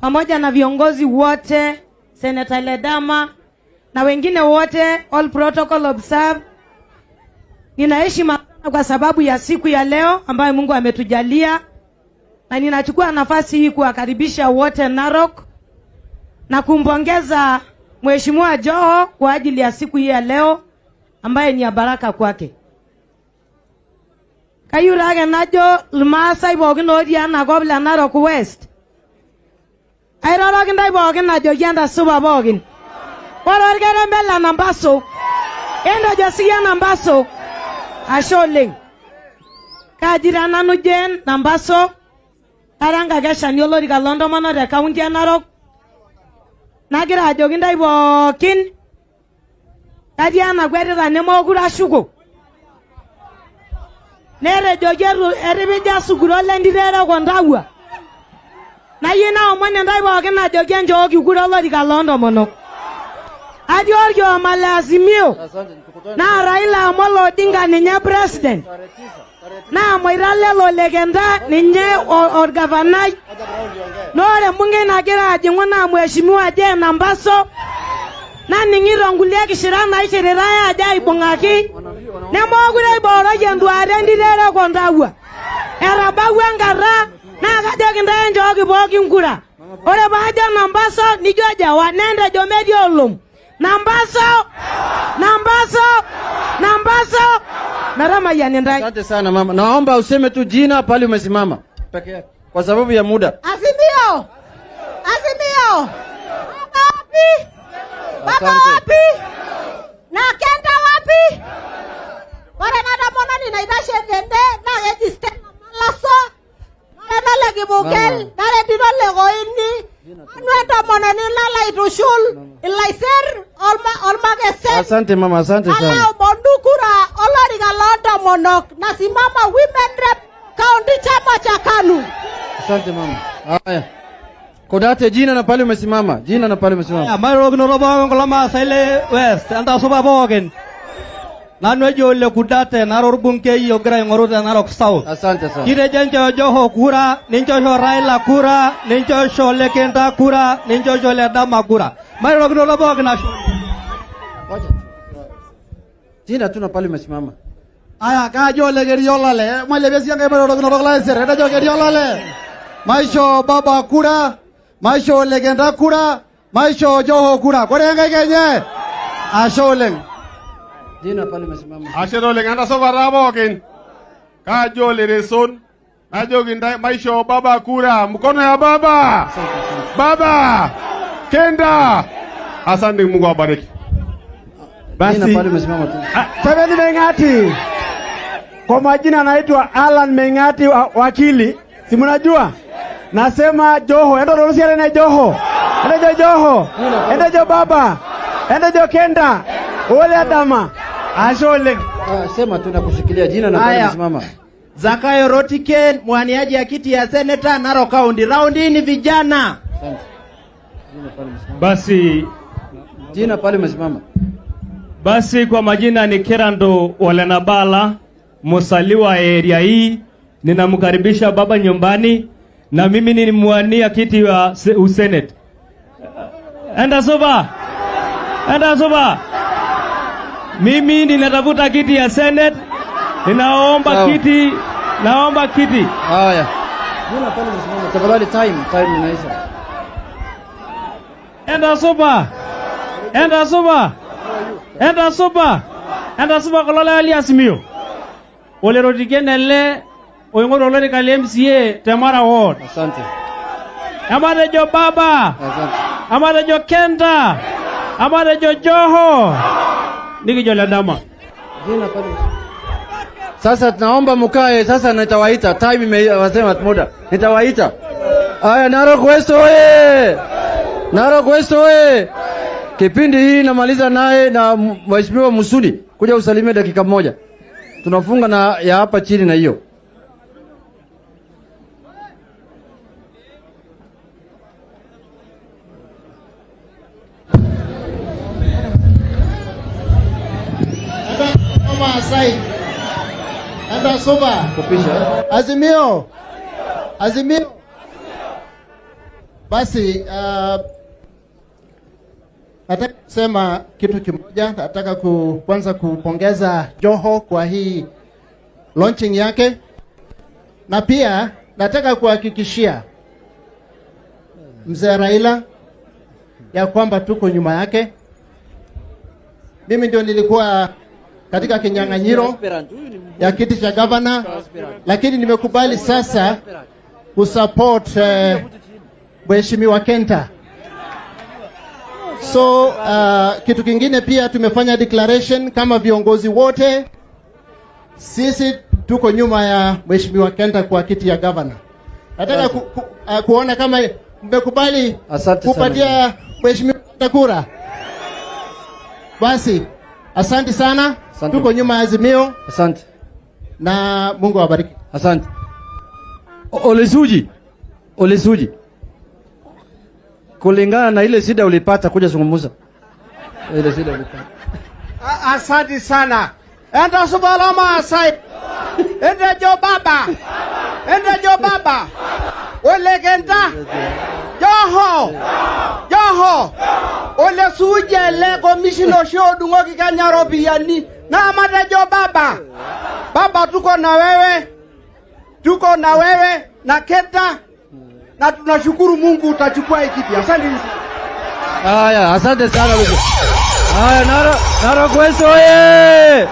pamoja na viongozi wote, Senator Ledama na wengine wote, all protocol observe. Ninaheshima kwa sababu ya siku ya leo ambayo Mungu ametujalia, na ninachukua nafasi hii kuwakaribisha wote Narok na kumpongeza Mheshimiwa Joho kwa ajili ya siku hii ya leo ambaye ni ya baraka kwake. Kayurage najo Maasai bogin odia na gobla Narok West. Airorogin dai bogin najo yanda suba bogin. Warorgere mbela nambaso. Endo jasiya nambaso. Asholing. Kajira nanu jen nambaso. Aranga gasha nyolori ka London mana de kaunti ya Narok. Nagira jogin dai bogin. Kadiana gwedera nemo gura shugo. Nere jogeru eribija suguro lendirera kondawa. Na yina omone ndai bogin na jogen jogi gura lori ka London mono. Adioryo male Azimio. Na Raila Amolo Odinga ninye president. Na moirale lo legenda ninye orgavanai. Nore munge na gira jingona mheshimiwa je nambaso. Na ningiro ngulia kishirana ishiraya aja ibongaki. Ne mogure iboro yendu arendire kondawa. Era bawa ngara na kaje kinda njogi bogi ngura. Ore baja nambaso nijo jawa nende jomedi olum. Nambaso. Narama yanendai. Asante sana mama. Naomba useme tu jina pale umesimama peke yake kwa sababu ya muda. Azimio. Baba wapi? Na Kenda wapi? Wale nada mona ni naidashe gende na register malaso. Na lagi bugel, na redino lego ini. Anweta mona ni lala itushul, ilaiser olma gese. Asante mama, asante sana. Ala bondukura olori galonda monok nasimama women rep county chama cha KANU. Asante mama. Haya. Kodate jina na pale umesimama. Marok no robo ngola Maasai West anda soba bogin. Nanwe jole kudate naror bunke yo gra ngoruta Narok South. Asante sana. Kire jenjo Joho kura, ninjo Raila kura, ninjo shole Kenda kura, ninjo shole Dama kura. Marok no robo na jina tu na pale umesimama. Aya ka jole geriola le male besi ngai marok no robo la sere da jo geriola le. Maisho baba kura, maisho legenda kura, maisho Joho kura. Kore ngai kenye. Asholeng. Jina pale umesimama. Ashero legenda so barabogin. Ka jole reson. Ajogi ndai maisho baba kura. Mkono ya baba. Baba. Kenda. Asante Mungu awabariki. Basi jina pale umesimama tu. Seveni Mengati. Kwa majina naitwa Alan Mengati wakili. Si mnajua? Nasema Joho, endo rorusia na Joho. Endo jo baba. Endo jo Kenda. Ole Adama. Ashole. Sema tu nakushikilia jina na pale umesimama. Zakayo Rotiken, mwaniaji ya kiti ya Senator Narok County. Raundi ni vijana. Basi jina pale umesimama. Basi kwa majina ni Kerando Walenabala, musaliwa area hii. Ninamkaribisha baba nyumbani na mimi nilimwania kiti wa Senate. Enda soba. Mimi ninatafuta kiti ya Senate. Naomba kiti. Haya. Jina pale umesimama. Tafadhali time inaisha. Enda soba kolala ali Azimio. Ole rotikenele oingoro lori kale MCA Temara Ward. Asante. Amade jo baba. Asante. Amade jo Kenda. Amade jo Joho. Niki jo Ledama. Jina pale. Sasa tunaomba mkae, sasa nitawaita. Time imewasema muda. Nitawaita. Haya, Narok West oye! Narok West oye! Kipindi hii namaliza naye na Mheshimiwa Musuni kuja usalimie dakika moja. Tunafunga na ya hapa chini na hiyo. Maasai. Enda soba. Azimio. Azimio. Basi nataka kusema kitu kimoja. Nataka kwanza kupongeza Joho kwa hii launching yake, na pia nataka kuhakikishia Mzee Raila ya kwamba tuko nyuma yake. Mimi ndio nilikuwa katika kinyang'anyiro ya kiti cha governor, lakini nimekubali sasa kusupport Mheshimiwa Kenta. So kitu kingine pia tumefanya declaration kama viongozi wote, sisi tuko nyuma ya Mheshimiwa Kenta kwa kiti ya governor. Nataka kuona kama mmekubali kupatia Mheshimiwa Kenta kura. Basi asante sana. Asante. Tuko nyuma ya Azimio. Asante. Na Mungu awabariki. Asante. Olesuji. Kulingana na ile shida ulipata kuja zungumza. Ile shida ulipata. Asante sana. Enda subala Maasai. Enda jo baba. Enda jo baba. Ole Kenta. Joho. Ole suje le komishino shodu ngoki kanyaro biyani. Na mata jo baba. Baba tuko na wewe na Kenta, na tunashukuru Mungu utachukua hiki kiti. Asante. Haya, asante sana wewe. Haya, Narok West oye!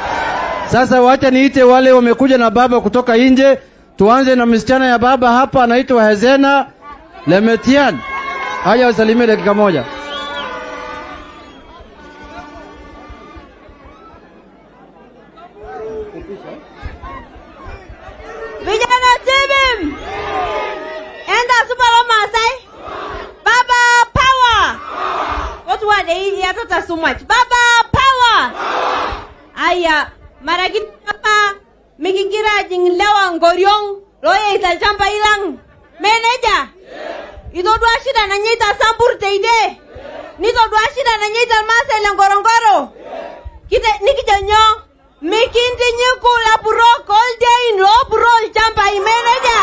Sasa wacha niite wale wamekuja na baba kutoka nje. Tuanze na msichana ya baba hapa, anaitwa Hezena Lemetian. Haya, usalimie dakika moja. Vijana tibim. Enda subala Maasai. Baba power. What word hii hata so much. Baba power. Aya, maragit hapa mikigira jinglewa ngoriong loye itachamba ilang. Meneja. Ito dua shida na nyita sambur teide. Nito dua shida na nyita Maasai ngorongoro. Kita nikijanyo mikindi nyuku la buro all day in lo buro jamba imeneja.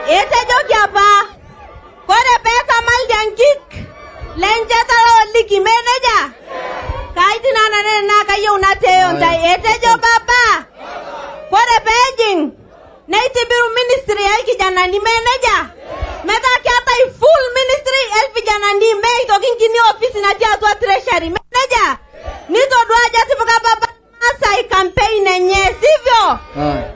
Ete joki apa. Kore pesa mal jankik. Lenjata lo liki meneja. Kaiti na kayo unate ontai. Ete jo baba. Kore Beijing. Naitibiru ministry el kijana ni meneja. Meta kiata i full ministry el vijana ni mei toking kini office na tia tua treasury meneja. Nito dua jati paka baba Maasai campaign enye sivyo.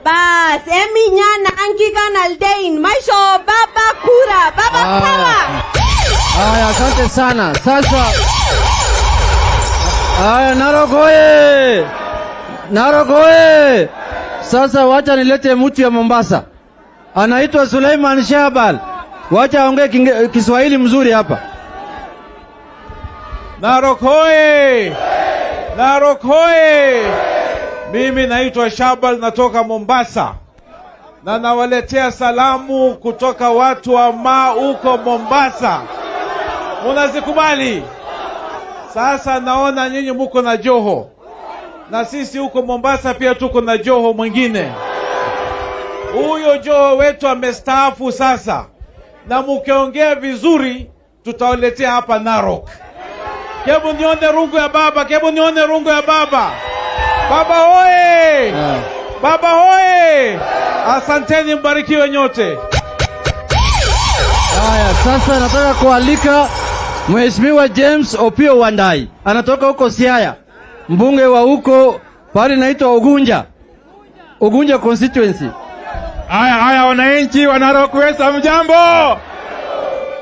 Bas emi nyana angika naldein maisho baba kura baba power. Haya, asante sana. Sasa haya, Narok oye! Sasa wacha nilete mtu ya Mombasa. Anaitwa Suleiman Shabal. Wacha aongee Kiswahili mzuri hapa. Narok hoye! Narok hoye! Mimi naitwa Shabal, natoka Mombasa. Na nawaletea salamu kutoka watu wa huko Mombasa. Unazikubali? Sasa naona nyinyi muko na Joho. Na sisi huko Mombasa pia tuko na Joho mwingine. Huyo Joho wetu amestaafu sasa. Na mukiongea vizuri tutawaletea hapa Narok. Kebu nione rungu ya baba. Baba hoye! Baba hoye! Asanteni, mbarikiwe nyote. Haya, sasa nataka kualika Mheshimiwa James Opio Wandai. Anatoka huko Siaya. Mbunge wa huko pale naitwa Ugunja constituency. Haya wananchi wa Narok West, mjambo.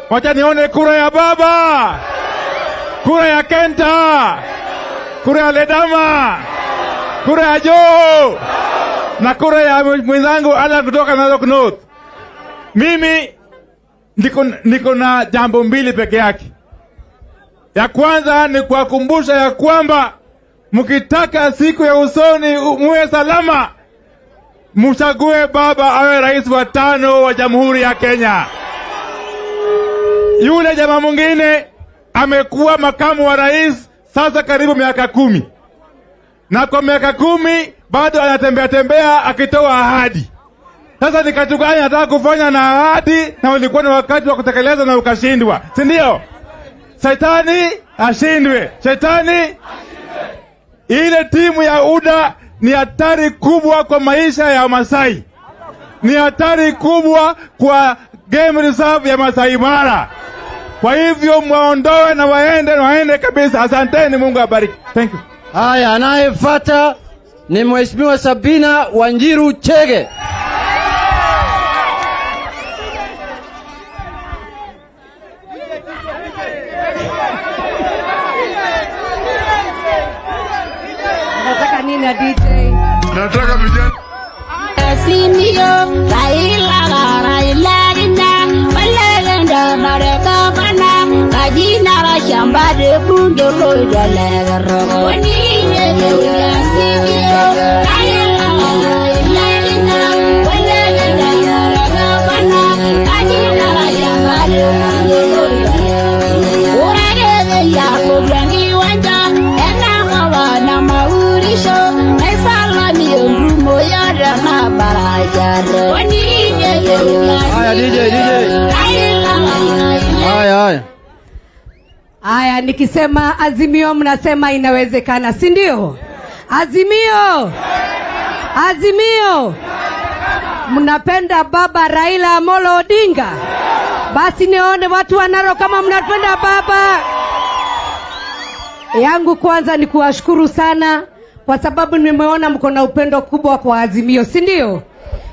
Wacha nione kura ya baba. Kura ya Kenta. Kura ya Ledama. kura ya Joho na kura ya mwenzangu ala kutoka Narok North. Mimi niko na jambo mbili peke yake. Ya kwanza ni kuwakumbusha ya kwamba mkitaka siku ya usoni muwe salama, mchague baba awe rais wa 5 wa Jamhuri ya Kenya. Yule jamaa mwingine amekuwa makamu wa rais sasa karibu miaka 10. Na kwa miaka 10 bado anatembea akitoa ahadi. Sasa nikachukua nataka kufanya na ahadi na ulikuwa na wakati wa kutekeleza na ukashindwa. Si ndio? Shetani ashindwe. Shetani ashindwe. Ile timu ya UDA ni hatari kubwa kwa maisha ya Maasai. Ni hatari kubwa kwa game reserve ya Maasai Mara. Kwa hivyo muondoe na waende kabisa. Asanteni, Mungu abariki. Thank you. Haya, anayefuata ni Mheshimiwa Sabina Wanjiru Chege. Nataka nini DJ? Nataka vijana. Azimio, Raila ginda, Malegenda Nareka bana, Kajinara shamba de bunge loida legaro. Wani Azimio, Raila ginda, Malegenda Nareka bana, Kajinara shamba de bunge loida legaro. Urare ya kujangi wanja, ena kawana maurisho, naifala miundumo ya dama barajare. Wani Haya DJ. Haya, nikisema Azimio mnasema inawezekana, si ndio? Azimio. Mnapenda baba Raila Amolo Odinga? Basi nione watu wa Narok kama mnapenda baba. Yangu kwanza ni kuwashukuru sana kwa sababu nimeona mko na upendo kubwa kwa Azimio, si ndio?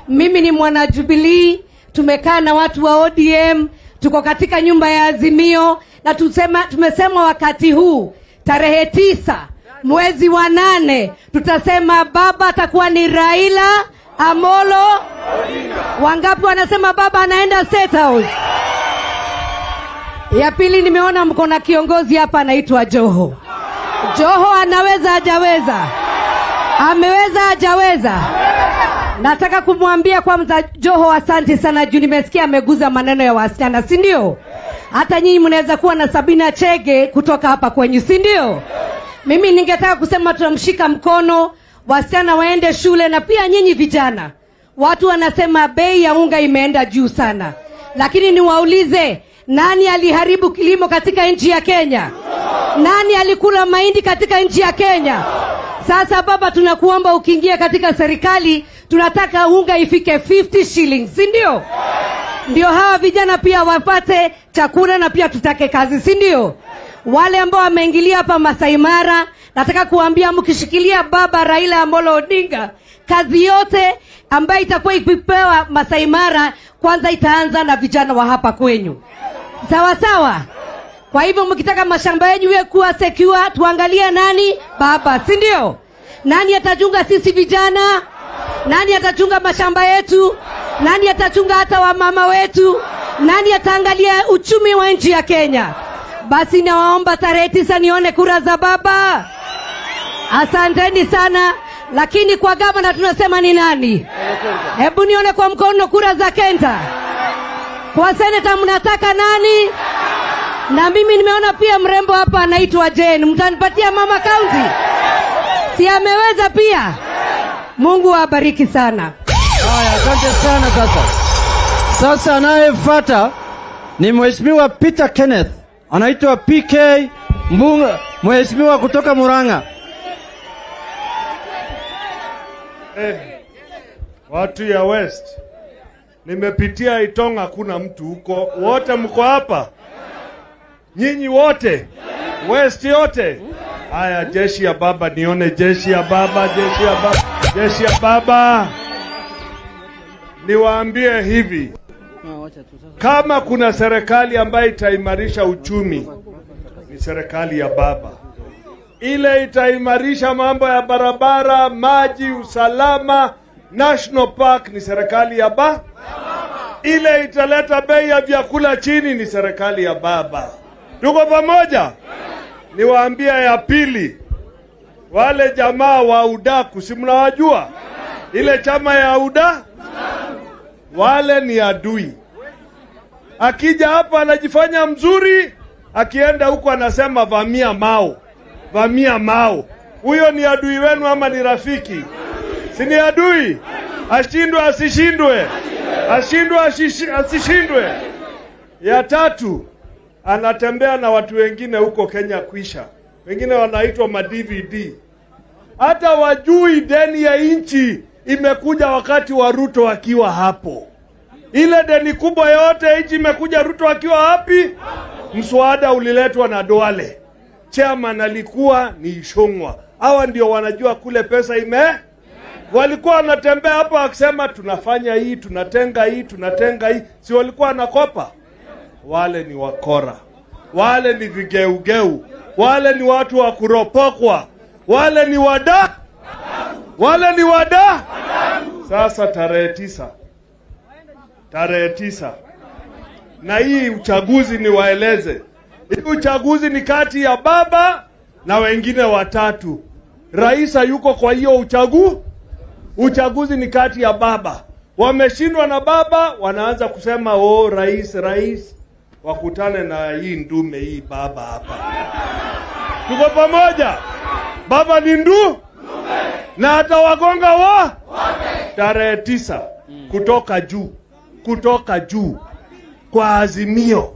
Mimi ni mwana Jubilee, tumekaa na watu wa ODM, tuko katika nyumba ya Azimio na tumesema wakati huu tarehe 9 mwezi wa 8 tutasema baba atakuwa ni Raila Amolo Odinga. Wangapi wanasema baba anaenda State House? Ya pili, nimeona mko na kiongozi hapa anaitwa Joho. Joho anaweza hajaweza? Ameweza hajaweza? Nataka kumwambia kwanza Joho asante sana juu nimesikia ameguza maneno ya wasichana, si ndio? Hata nyinyi mnaweza kuwa na Sabina Chege kutoka hapa kwenyu, si ndio? Mimi ningetaka kusema tunamshika mkono, wasichana waende shule na pia nyinyi vijana. Watu wanasema bei ya unga imeenda juu sana. Lakini niwaulize, nani aliharibu kilimo katika nchi ya Kenya? Nani alikula mahindi katika nchi ya Kenya? Sasa baba, tunakuomba ukiingia katika serikali, tunataka unga ifike 50 shillings, si ndio? Ndio hawa vijana pia wapate chakula na pia tutake kazi, si ndio? Wale ambao wameingilia hapa Maasai Mara, nataka kuambia mkishikilia baba Raila Amolo Odinga, kazi yote ambayo itakuwa ikipewa Maasai Mara kwanza itaanza na vijana wa hapa kwenyu. Sawa sawa? Kwa hivyo mkitaka mashamba yenu iwe kuwa secure, tuangalie nani? Baba, si ndio? Nani atachunga sisi vijana? Nani atachunga mashamba yetu? Nani atachunga hata wamama wetu? Nani ataangalia uchumi wa nchi ya Kenya? Basi nawaomba tarehe 9 nione kura za baba. Asanteni sana. Lakini kwa gavana tunasema ni nani? Hebu nione kwa mkono kura za Kenta. Kwa seneta mnataka nani? Na mimi nimeona pia mrembo hapa anaitwa Jane. Mtanipatia mama county? Si ameweza pia? Mungu awabariki sana. Haya, asante sana Sasa anayefuata ni Mheshimiwa Peter Kenneth. Anaitwa PK Mbunga, Mheshimiwa kutoka Murang'a. Watu ya West. Nimepitia Aitong, hakuna mtu huko. Wote mko hapa? Nyinyi wote? West yote? Haya, jeshi ya baba, nione jeshi ya baba, jeshi ya baba. Niwaambie hivi, kama kuna serikali ambayo itaimarisha uchumi, ni serikali ya baba. ile itaimarisha mambo ya barabara, maji, usalama. National Park ni serikali ya baba. Ile italeta bei ya vyakula chini ni serikali ya baba. Tuko pamoja? Niwaambia ya pili, wale jamaa wa udaku, si mnawajua? Ile chama ya wale ni adui. Akija hapa anajifanya mzuri, akienda huko anasema vamia mao. Vamia mao. Huyo ni adui wenu ama ni rafiki? Si ni adui? Ashindwe asishindwe. Ashindwe asishindwe. Ya tatu, anatembea na watu wengine huko Kenya kuisha. Wengine wanaitwa ma-DVD. Hata wajui deni ya inchi imekuja wakati wa Ruto akiwa hapo. Ile deni kubwa yote inchi imekuja Ruto akiwa hapi. Mswada uliletwa na Duale. Chairman alikuwa ni Ishongwa. Hawa ndio wanajua kule pesa walikuwa wanatembea hapo akisema tunafanya hii, tunatenga hii, tunatenga hii. Si walikuwa wanakopa? Wale ni wakora. Wale ni vigeugeu. Wale ni watu wa kuropokwa. Wale ni wada. Wale ni wada. Sasa tarehe 9. Na hii uchaguzi ni waeleze. Hii uchaguzi ni kati ya baba na wengine watatu. Rais yuko kwa hiyo uchaguzi ni kati ya baba. Wameshindwa na baba, wanaanza kusema rais wakutane na hii ndume hii baba hapa. Tuko pamoja? Baba ni ndume na hata wagonga tarehe 9 kutoka juu kwa Azimio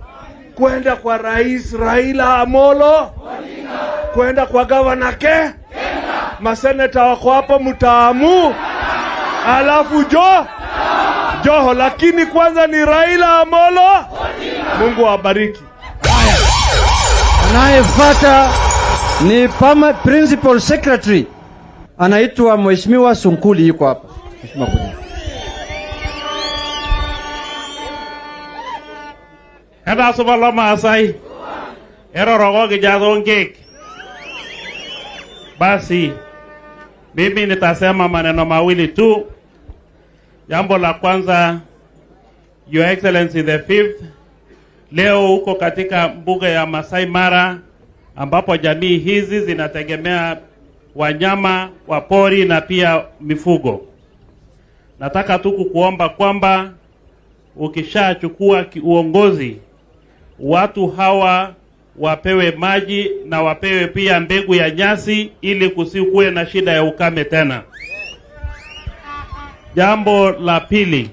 kwenda kwa Rais Raila Amolo, kwenda kwa Governor maseneta wako hapo mtaamu, alafu Joho, lakini kwanza ni Raila Amolo. Mungu awabariki. Anayefuata ni Principal Secretary, anaitwa Mheshimiwa Sunkuli, yuko hapa. Mheshimiwa kuja. Kada subala Maasai. Rogo kijadongek. Basi mimi nitasema maneno mawili tu. Jambo la kwanza, Your Excellency the 5th, leo uko katika mbuga ya Maasai Mara ambapo jamii hizi zinategemea wanyama wa pori na pia mifugo. Nataka tu kukuomba kwamba ukishachukua uongozi, watu hawa wapewe maji na wapewe pia mbegu ya nyasi ili kusikuwe na shida ya ukame tena. Jambo la pili,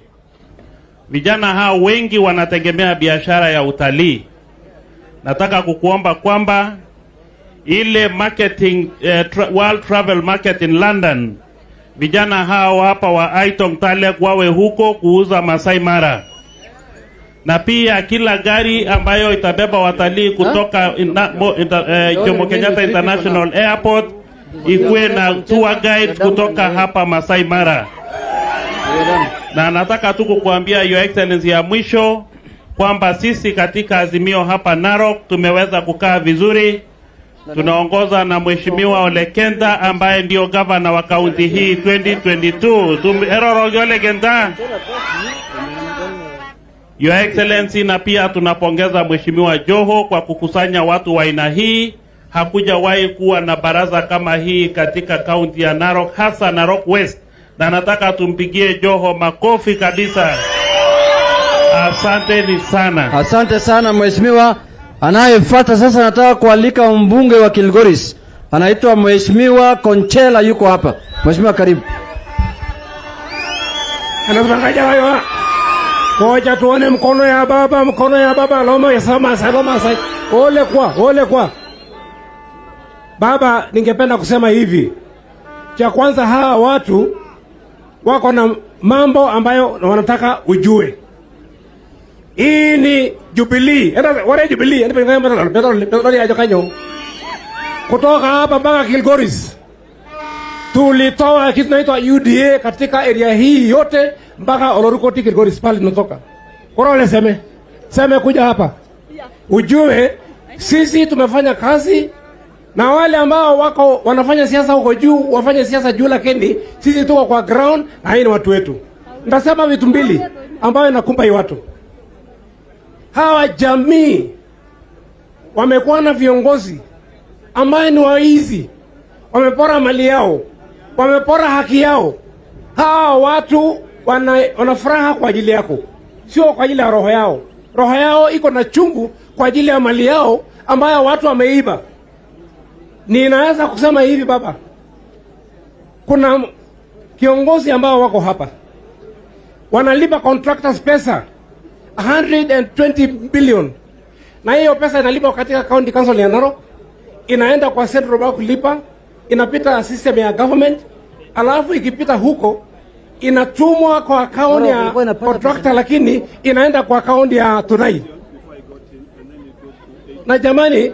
vijana hao wengi wanategemea biashara ya utalii. Nataka kukuomba kwamba ile marketing World Travel Market in London, vijana hao hapa wa Aitong wawe huko kuuza Maasai Mara. Na pia kila gari ambayo itabeba watalii kutoka Jomo Kenyatta International Airport ikuwe na tour guide kutoka hapa Maasai Mara. Na nataka tu kukuambia Your Excellency ya mwisho kwamba sisi katika Azimio hapa Narok tumeweza kukaa vizuri. Tunaongoza na Mheshimiwa Ole Kenta ambaye ndio gavana wa kaunti hii 2022. Ole Kenta. Your Excellency, na pia tunapongeza Mheshimiwa Joho kwa kukusanya watu wa aina hii. Hakujawahi kuwa na baraza kama hii katika kaunti ya Narok, hasa Narok West. Na nataka tumpigie Joho makofi kabisa. Asante sana. Asante sana Mheshimiwa. Anayefuata sasa nataka kualika mbunge wa Kilgoris. Anaitwa Mheshimiwa Konchela, yuko hapa. Mheshimiwa karibu. Anatangaja wewe. Ngoja tuone mkono ya baba loma ya sama. Ole kwa. Baba, ningependa kusema hivi. Cha kwanza, hawa watu wako na mambo ambayo wanataka ujue. Hii ni Jubilee. Wale Jubilee, kutoka hapa mpaka Kilgoris. Tulitoa kitu naitwa UDA katika area hii yote mpaka Olorukoti Kilgoris pale tunatoka. Korole seme kuja hapa. Ujue sisi tumefanya kazi Na wale ambao wako wanafanya siasa huko juu, wafanye siasa juu, lakini sisi tuko kwa ground na hii ni watu wetu. Nitasema vitu mbili ambayo inakumba hii watu. Hawa jamii wamekuwa na viongozi ambaye ni waizi, wamepora mali yao, wamepora haki yao. Hawa watu wana furaha kwa ajili yako, sio kwa ajili ya roho yao. Roho yao iko na chungu kwa ajili ya mali yao ambayo watu wameiba. Ninaweza kusema hivi baba, kuna kiongozi ambao wako hapa wanalipa contractors pesa 120 billion, na hiyo pesa inalipa katika county council ya Narok, inaenda kwa central bank kulipa, inapita system ya government, alafu ikipita huko inatumwa kwa account ya contractor, lakini inaenda kwa account ya Tunai. Na jamani,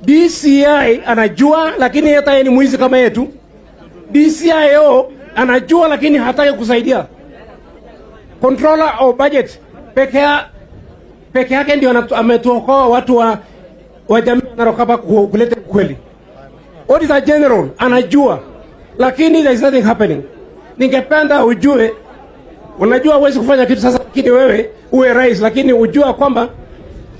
DCI anajua, lakini hata yeye ni mwizi kama yetu. DCIO anajua, lakini hataki kusaidia. Controller of budget peke yake ndio ametuokoa watu wa jamii Narok hapa kuleta kweli. Auditor General anajua, lakini there is nothing happening. Ningependa ujue, unajua huwezi kufanya kitu sasa, lakini wewe uwe rais, lakini ujua kwamba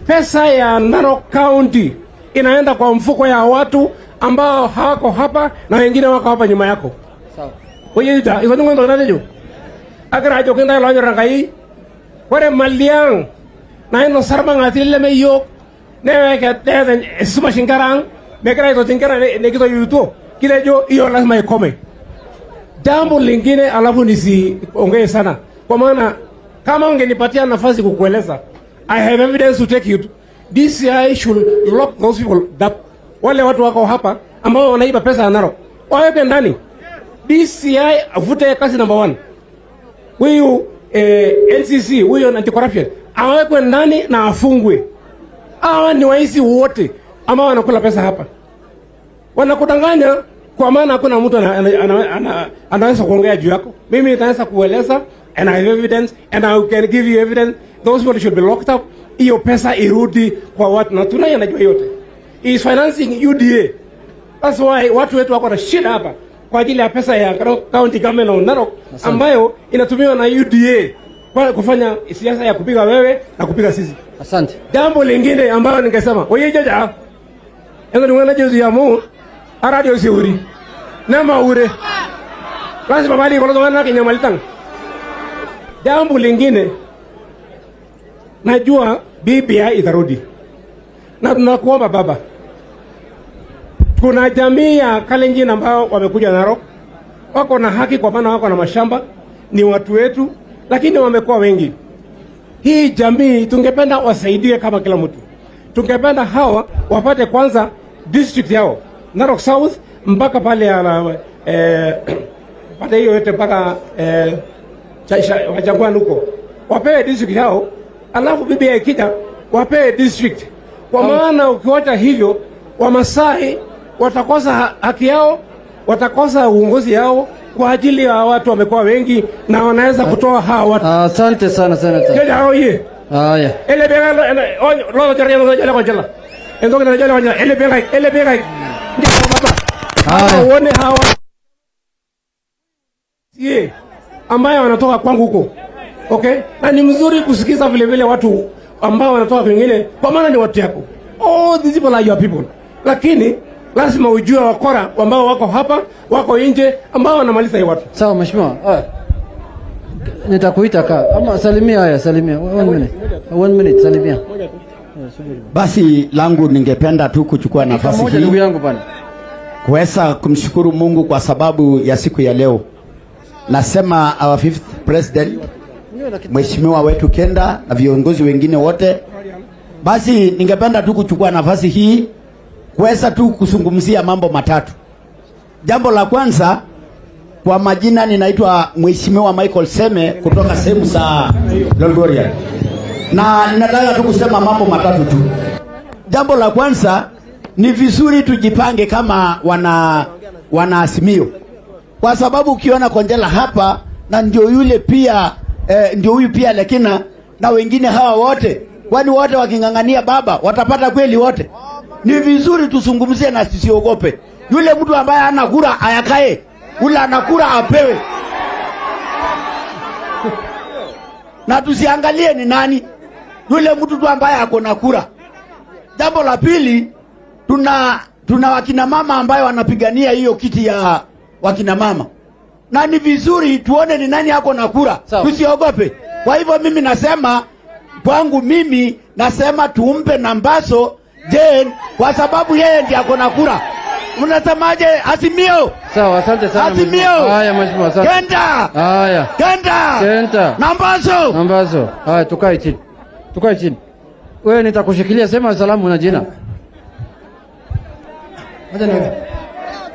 pesa ya Narok County inaenda kwa mfuko ya watu ambao hawako hapa na wengine wako hapa nyuma yako. Sawa. Oye ita, iso nungo ndo nalejo. Agra jo kenda lo rangai. Kore maliang. Na ino sarba ngatile me yo. Ne ke teden suma shingarang. Mekra ito tinkara ne kito yuto. Kile jo iyo lazima ikome. Jambo lingine alafu nisiongee sana. Kwa maana kama ungenipatia nafasi kukueleza, I have evidence to take you to. DCI should lock those people up. Wale watu wako hapa ambao wanaiba pesa ya Narok, waweke ndani. DCI avute kazi number 1. Huyu NCC, huyu anti-corruption, awekwe ndani na afungwe. Hawa ni waizi wote ambao wanakula pesa hapa. Wanakudanganya kwa maana hakuna mtu anaweza kuongea juu yako. Mimi nitaweza kueleza, and I have evidence, and I can give you evidence. Those people should be locked up. Hiyo pesa irudi kwa watu, na Tunai anajua yote. He is financing UDA. That's why watu wetu wako na shida hapa kwa ajili ya pesa ya county government of Narok ambayo inatumiwa na UDA kwa kufanya siasa ya kupiga wewe na kupiga sisi. Asante. Jambo lingine ambayo ningesema, oye jaja, endo ni mwana jozi ya Mungu, aradio siuri, nama ure, lazima bali kwa lodo wana kinyamalitang. Jambo lingine, najua BBI itarudi. Na tunakuomba baba, kuna jamii ya Kalenjin ambao wamekuja Narok, wako na haki kwa maana wako na mashamba, ni watu wetu, lakini wamekuwa wengi. Hii jamii tungependa wasaidie kama kila mtu. Tungependa hawa wapate kwanza district yao, Narok South mpaka pale ya pale hiyo yote mpaka Wachangwan huko. Wapewe district yao, alafu BBI ikija wapewe district. Kwa maana ukiwacha hivyo, Wamasai watakosa haki yao, watakosa uongozi yao kwa ajili ya watu wamekuwa wengi na wanaweza kutoa hawa watu. Asante sana sana. Jaja hao ye. Haya. Ele bega lo jaria lo jala kwa jala. Endo na jala kwa ele bega. Haya. Uone hawa. Ye. Ambaye wanatoka kwangu huko. Okay? Na ni mzuri kusikiza vile vile watu ambao wanatoka kwingine kwa maana ni watu yako. Oh, these people are your people. Lakini lazima ujue wakora ambao wako hapa, wako nje, ambao wanamaliza hii watu. Sawa mheshimiwa. Nitakuita ama salimia. Haya, salimia. 1 minute salimia. Basi langu ningependa tu kuchukua nafasi hii ndugu yangu bwana kuweza kumshukuru Mungu kwa sababu ya siku ya leo. Nasema our 5th president Mheshimiwa wetu Kenda na viongozi wengine wote. Basi ningependa tu kuchukua nafasi hii kuweza tu kuzungumzia mambo matatu. Jambo la kwanza, kwa majina ninaitwa Mheshimiwa Michael Seme kutoka sehemu za Longoria. Na ninataka tu kusema mambo matatu tu. Jambo la kwanza, ni vizuri tujipange kama wana Azimio. Kwa sababu ukiona Konjela hapa na ndio yule pia ndio huyu pia lakini na wengine hawa wote, kwani wote wakingangania baba watapata kweli wote? Ni vizuri tuzungumzie na tusiogope. Yule mtu ambaye hana kura ayakae, yule anakura apewe. Na tusiangalie ni nani. Yule mtu tu ambaye ako na kura. Jambo la pili, tuna wakina mama ambayo wanapigania hiyo kiti ya wakina mama. Na ni vizuri tuone ni nani ako na kura. Tusiogope. Kwa hivyo mimi nasema, kwangu mimi nasema tumpe Nambaso Jane kwa sababu yeye ndiye ako na kura. Unasemaje Azimio? Sawa, asante sana. Azimio. Haya mheshimiwa, asante. Kenda. Haya. Kenda. Nambaso. Haya, tukae chini. Tukae chini. Wewe nitakushikilia, sema salamu na jina.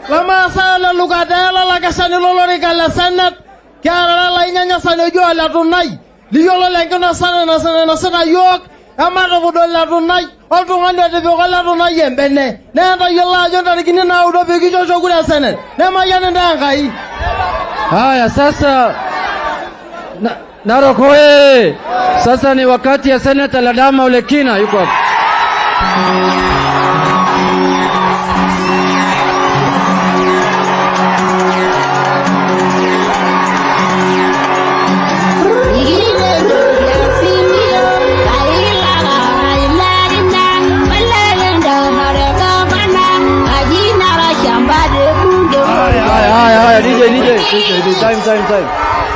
Lama sana lukadela la kasani lolori kala sanat kiara la inyanya sana jo la tunai liyolo lengena sana na sana yok amara vudo la tunai oltung'ani otipika la tunai embene nenda yola ajo ntarikini naudo pekicho shokura sana nemayane ndangai. Haya sasa Narok oye! Sasa ni wakati ya Senator Ladama Olekina yuko hapa. Haya, DJ. Time.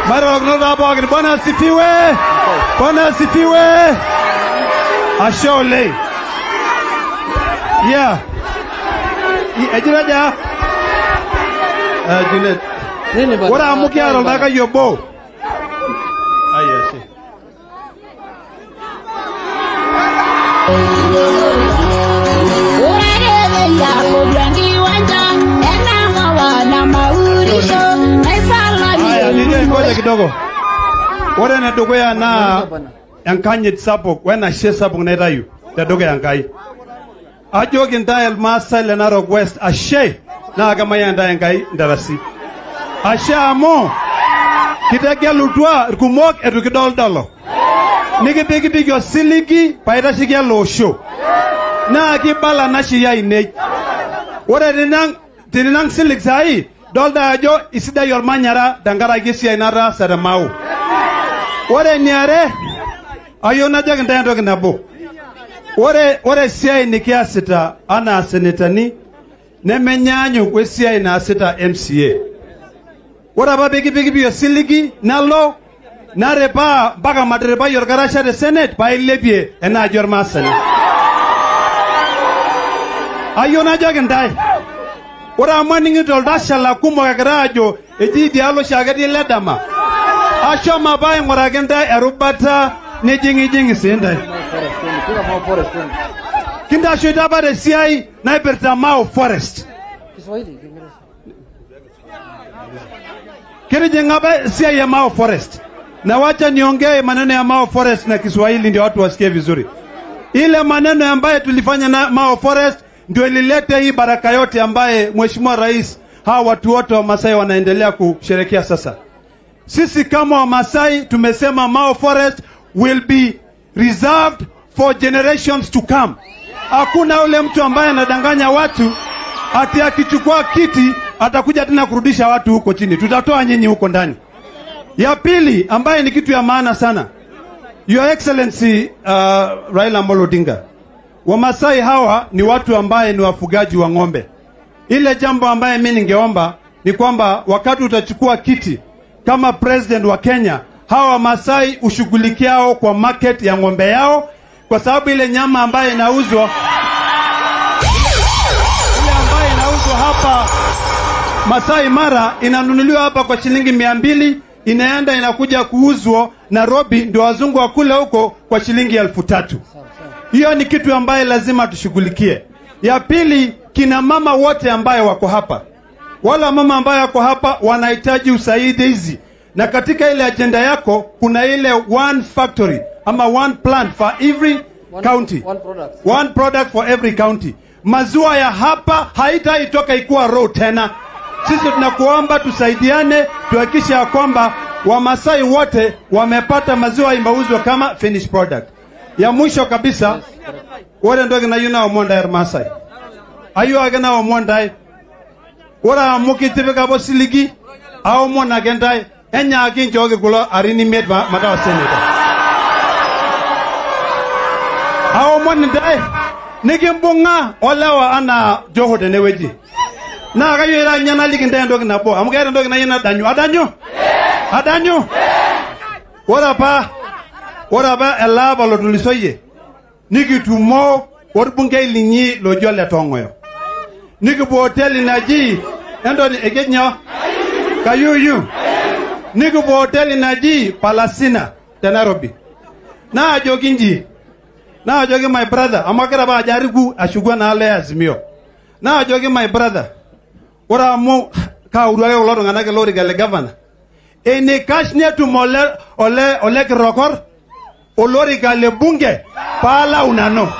Narok no hapo akini Bwana asifiwe. Bwana asifiwe. Ashole. Yeah. Ejiraja. Juliet. Nini bwana? Wara amukia rolaka yobo. Ayasi. Ngoja kidogo. Ore na dogo ya na yankanyit sapok wena she sapok na rayu. Da dogo yankai. Ajo ginda Maasai le Narok West ashe na kama yanda yankai ndarasi. Ashe amo kidagya lutwa kumok edukidol dolo. Nigidigi yo siligi paida shigya losho. Na kibala na shiya ine. Ore dinang silig sai dolda ajo isida yor manyara dangara gisi ainara sadamau. Ore niare ayo na jaga ndendo kinabo. Ore siai nikiasita ana senetani nemenyanyu kwe siai na asita MCA. Ora ba bigi biyo siligi nalo nareba baga madreba yor garasha de Senate pa ilebie ena jor masani. Ayo na jaga ndai. Ora maningi doldasha la kumo garajo eji dialo shagadi ledama. Asho mabai ngoragenda erubata ne jingi sendai. Kinda shoda bare siai na iberta Mau Forest. Kiswahili. Kile jengabe siai ya Mau Forest. Na wacha niongee maneno ya Mau Forest na Kiswahili ndio watu wasikie vizuri. Ile maneno ambayo tulifanya na Mau Forest ndio ilileta hii baraka yote ambaye Mheshimiwa Rais hawa watu wote wa Maasai wanaendelea kusherehekea sasa. Sisi kama wa Maasai tumesema Mau Forest will be reserved for generations to come. Hakuna ule mtu ambaye anadanganya watu ati akichukua kiti atakuja tena kurudisha watu huko chini. Tutatoa nyinyi huko ndani. Ya pili ambaye ni kitu ya maana sana. Your Excellency Raila Amolo Odinga. Wamasai hawa ni watu ambaye ni wafugaji wa ng'ombe. Ile jambo ambaye mimi ningeomba ni kwamba wakati utachukua kiti kama president wa Kenya, hawa Wamasai ushughulikiao kwa market ya ng'ombe yao, kwa sababu ile nyama ambaye inauzwa hapa Maasai Mara inanunuliwa hapa kwa shilingi 200, inaenda inakuja kuuzwa Nairobi ndio wazungu wakule huko kwa shilingi 3,000. Hiyo ni kitu ambaye lazima tushughulikie. Ya pili, kina mama wote ambaye wako hapa. Wala mama ambaye wako hapa wanahitaji usaidizi. Na katika ile agenda yako kuna ile one factory ama one plant for every county. One product for every county. Maziwa ya hapa haitaitoka ikuwa raw tena. Sisi tunakuomba tusaidiane tuhakikishe ya kwamba Wamasai wote wamepata maziwa imeuzwa kama finished product. Ya mwisho kabisa, wale ndio na yuna wa Monda ya Maasai. ayo agena omondai ora mukitibeka bosiligi awo mona gendai enya akinjoge kulo arini met mata senator awo mondai nikimbunga olewa ana Joho teneweji na kayira nyana likinda ndoki nabo amukere ndoki na yena adanyo ora pa elaba lotulisoye nikitumo orbunge linyi lojole tongoyo nikibu hoteli naji endoni ekenya kayuyu nikibu hoteli naji Palasina te Nairobi na ajoki my brother amakera ba jarigu ashugwa na ale Azimio na ajoki my brother ora mo ka urwaye olodo nganake lori gale governor ene kashne tu ole kirokor olori gale bunge pala unano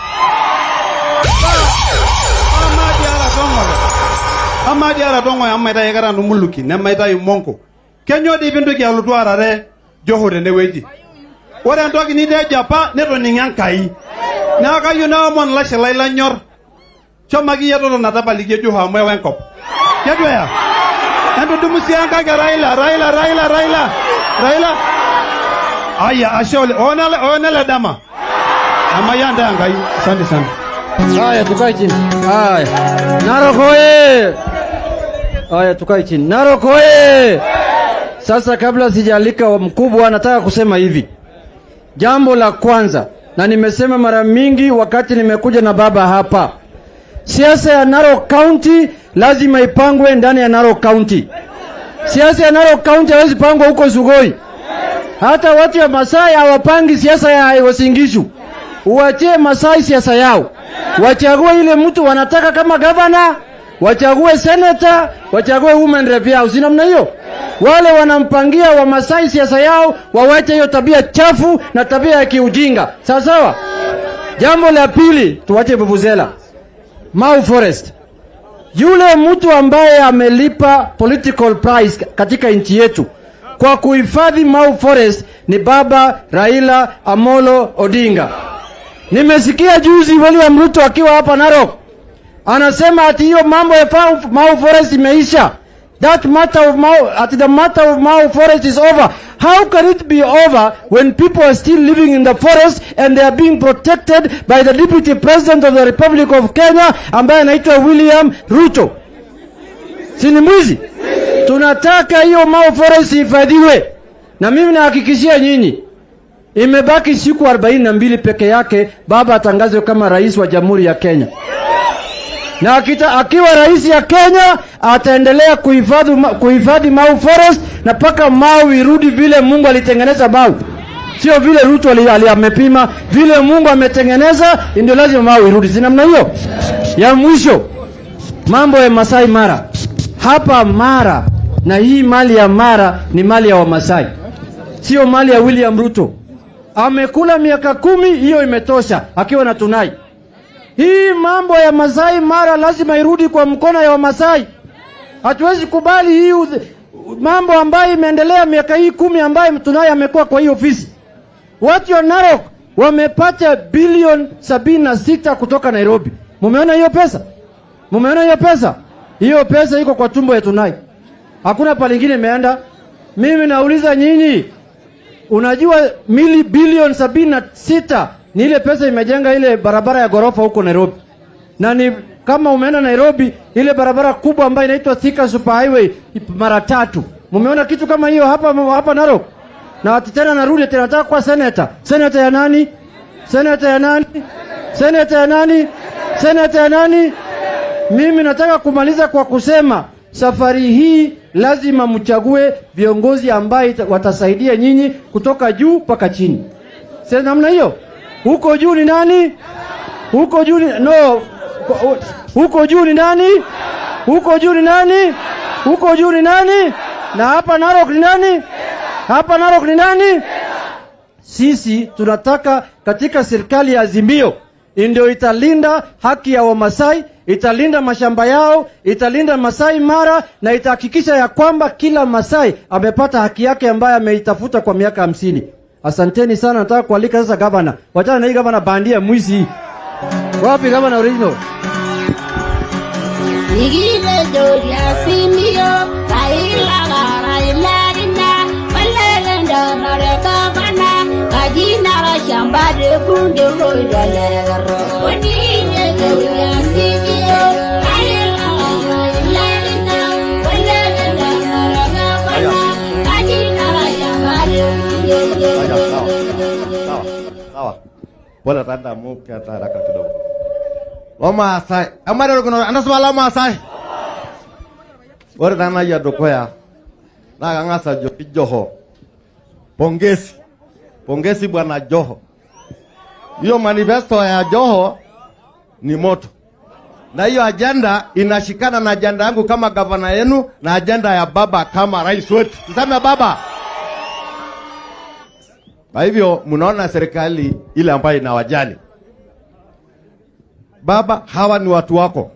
amadi ara dongo amaita yekara numuluki nemaita yumonko kenyo di bintu ki alutu arare Joho teneweji ore ntoki nide japa neto ninyankai na kayu na mon la shelaila nyor chomaki yeto na tapalike Joho amwe wenkop kedwa ya endo dumusi anga Raila aya ashole onale dama amayanda ngai asante sana. Haya tukae chini. Haya. Narok hoye. Haya tukae chini. Narok hoye. Sasa kabla sijalika mkubwa nataka kusema hivi. Jambo la kwanza, na nimesema mara mingi wakati nimekuja na baba hapa. Siasa ya Narok County lazima ipangwe ndani ya Narok County. Siasa ya Narok County haiwezi pangwa huko Sugoi. Hata watu wa Maasai hawapangi siasa ya Uasin Gishu. Uachie Maasai siasa yao. Wachague ile mtu wanataka kama governor, wachague senator, wachague women rep yao. Si namna hiyo? Wale wanampangia wa Maasai siasa yao, wawache hiyo tabia chafu na tabia ya kiujinga. Sawa sawa? Jambo la pili, tuache bubuzela. Mau Forest. Yule mtu ambaye amelipa political price katika nchi yetu kwa kuhifadhi Mau Forest ni baba Raila Amolo Odinga. Nimesikia juzi William Ruto akiwa hapa Narok anasema ati hiyo mambo ya Mau Forest imeisha. The matter of Mau Forest is over. How can it be over when people are still living in the forest and they are being protected by the Deputy President of the Republic of Kenya ambaye anaitwa William Ruto? Sini mwizi? Tunataka hiyo Mau Forest ifadhiwe. Na mimi nahakikishia nyinyi imebaki siku 42 peke yake baba atangazwe kama rais wa Jamhuri ya Kenya. Na akiwa rais ya Kenya ataendelea kuhifadhi Mau Forest na paka Mau irudi vile Mungu alitengeneza Mau. Sio vile Ruto amepima, vile Mungu ametengeneza ndio lazima Mau irudi. Si namna hiyo? Ya mwisho, mambo ya Maasai Mara. Hapa Mara na hii mali ya Mara ni mali ya Wamasai. Sio mali ya William Ruto. Amekula miaka 10, hiyo imetosha akiwa na Tunai. Hii mambo ya Maasai Mara lazima irudi kwa mkono ya Wamasai. Hatuwezi kubali hii mambo ambayo imeendelea miaka hii 10 ambayo Tunai amekuwa kwa hii ofisi. Watu wa Narok wamepata bilioni 76 kutoka Nairobi. Mumeona hiyo pesa? Mumeona hiyo pesa? Hiyo pesa iko kwa tumbo ya Tunai. Hakuna pale nyingine imeenda. Mimi nauliza nyinyi, unajua bilioni 76 ni ile pesa imejenga ile barabara ya gorofa huko Nairobi. Na ni kama umeenda Nairobi ile barabara kubwa ambayo inaitwa Thika Super Highway mara 3. Mumeona kitu kama hiyo hapa Narok? Na watu tena narudi tena nataka kwa senator. Senator ya nani? Senator ya nani? Senator ya nani? Senator ya nani? Mimi nataka kumaliza kwa kusema safari hii lazima mchague viongozi ambao watasaidia nyinyi kutoka juu mpaka chini. Sasa namna hiyo. Huko juu ni nani? Huko juu ni Huko juu ni nani? Huko juu ni nani? Huko juu ni nani? Na hapa Narok ni nani? Hapa Narok ni nani? Sisi tunataka katika serikali ya Azimio ndio italinda haki ya Wamasai, italinda mashamba yao, italinda Maasai Mara na itahakikisha ya kwamba kila Masai amepata haki yake ambayo ameitafuta kwa miaka 50. Asanteni sana, nataka kualika sasa gavana. Wachana na hii gavana bandia mwizi. Wapi gavana original? Igile jodi Azimio, Raila Raila, Malegenda Narok bana, Kajinara shamba de bunge loida legaro. Onine jodi Azimio, Raila Raila, Malegenda Narok bana, Kajinara shamba de Sawa. Pole tanda muke haraka kidogo. Lo Maasai, amare kuna anasema lo Maasai. Ore dana ya dokoya. Na kangasa Joho. Pongezi. Pongezi bwana Joho. Hiyo manifesto ya Joho ni moto. Na hiyo agenda inashikana na agenda yangu kama gavana yenu na agenda ya baba kama rais wetu. Tuseme baba. Kwa hivyo mnaona serikali ile ambayo inawajali. Baba, hawa ni watu wako.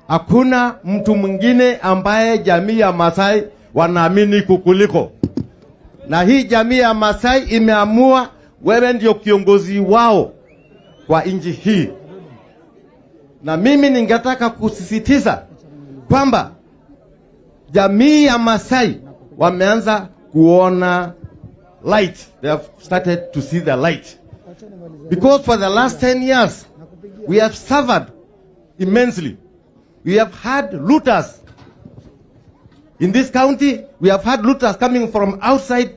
Hakuna mtu mwingine ambaye jamii ya Maasai wanaamini kukuliko. Na hii jamii ya Maasai imeamua wewe ndio kiongozi wao kwa nchi hii. Na mimi ningetaka kusisitiza kwamba jamii ya Maasai wameanza kuona light. They have started to see the light. Because for the last 10 years, we have suffered immensely. We have had looters. In this county, we have had looters coming from outside,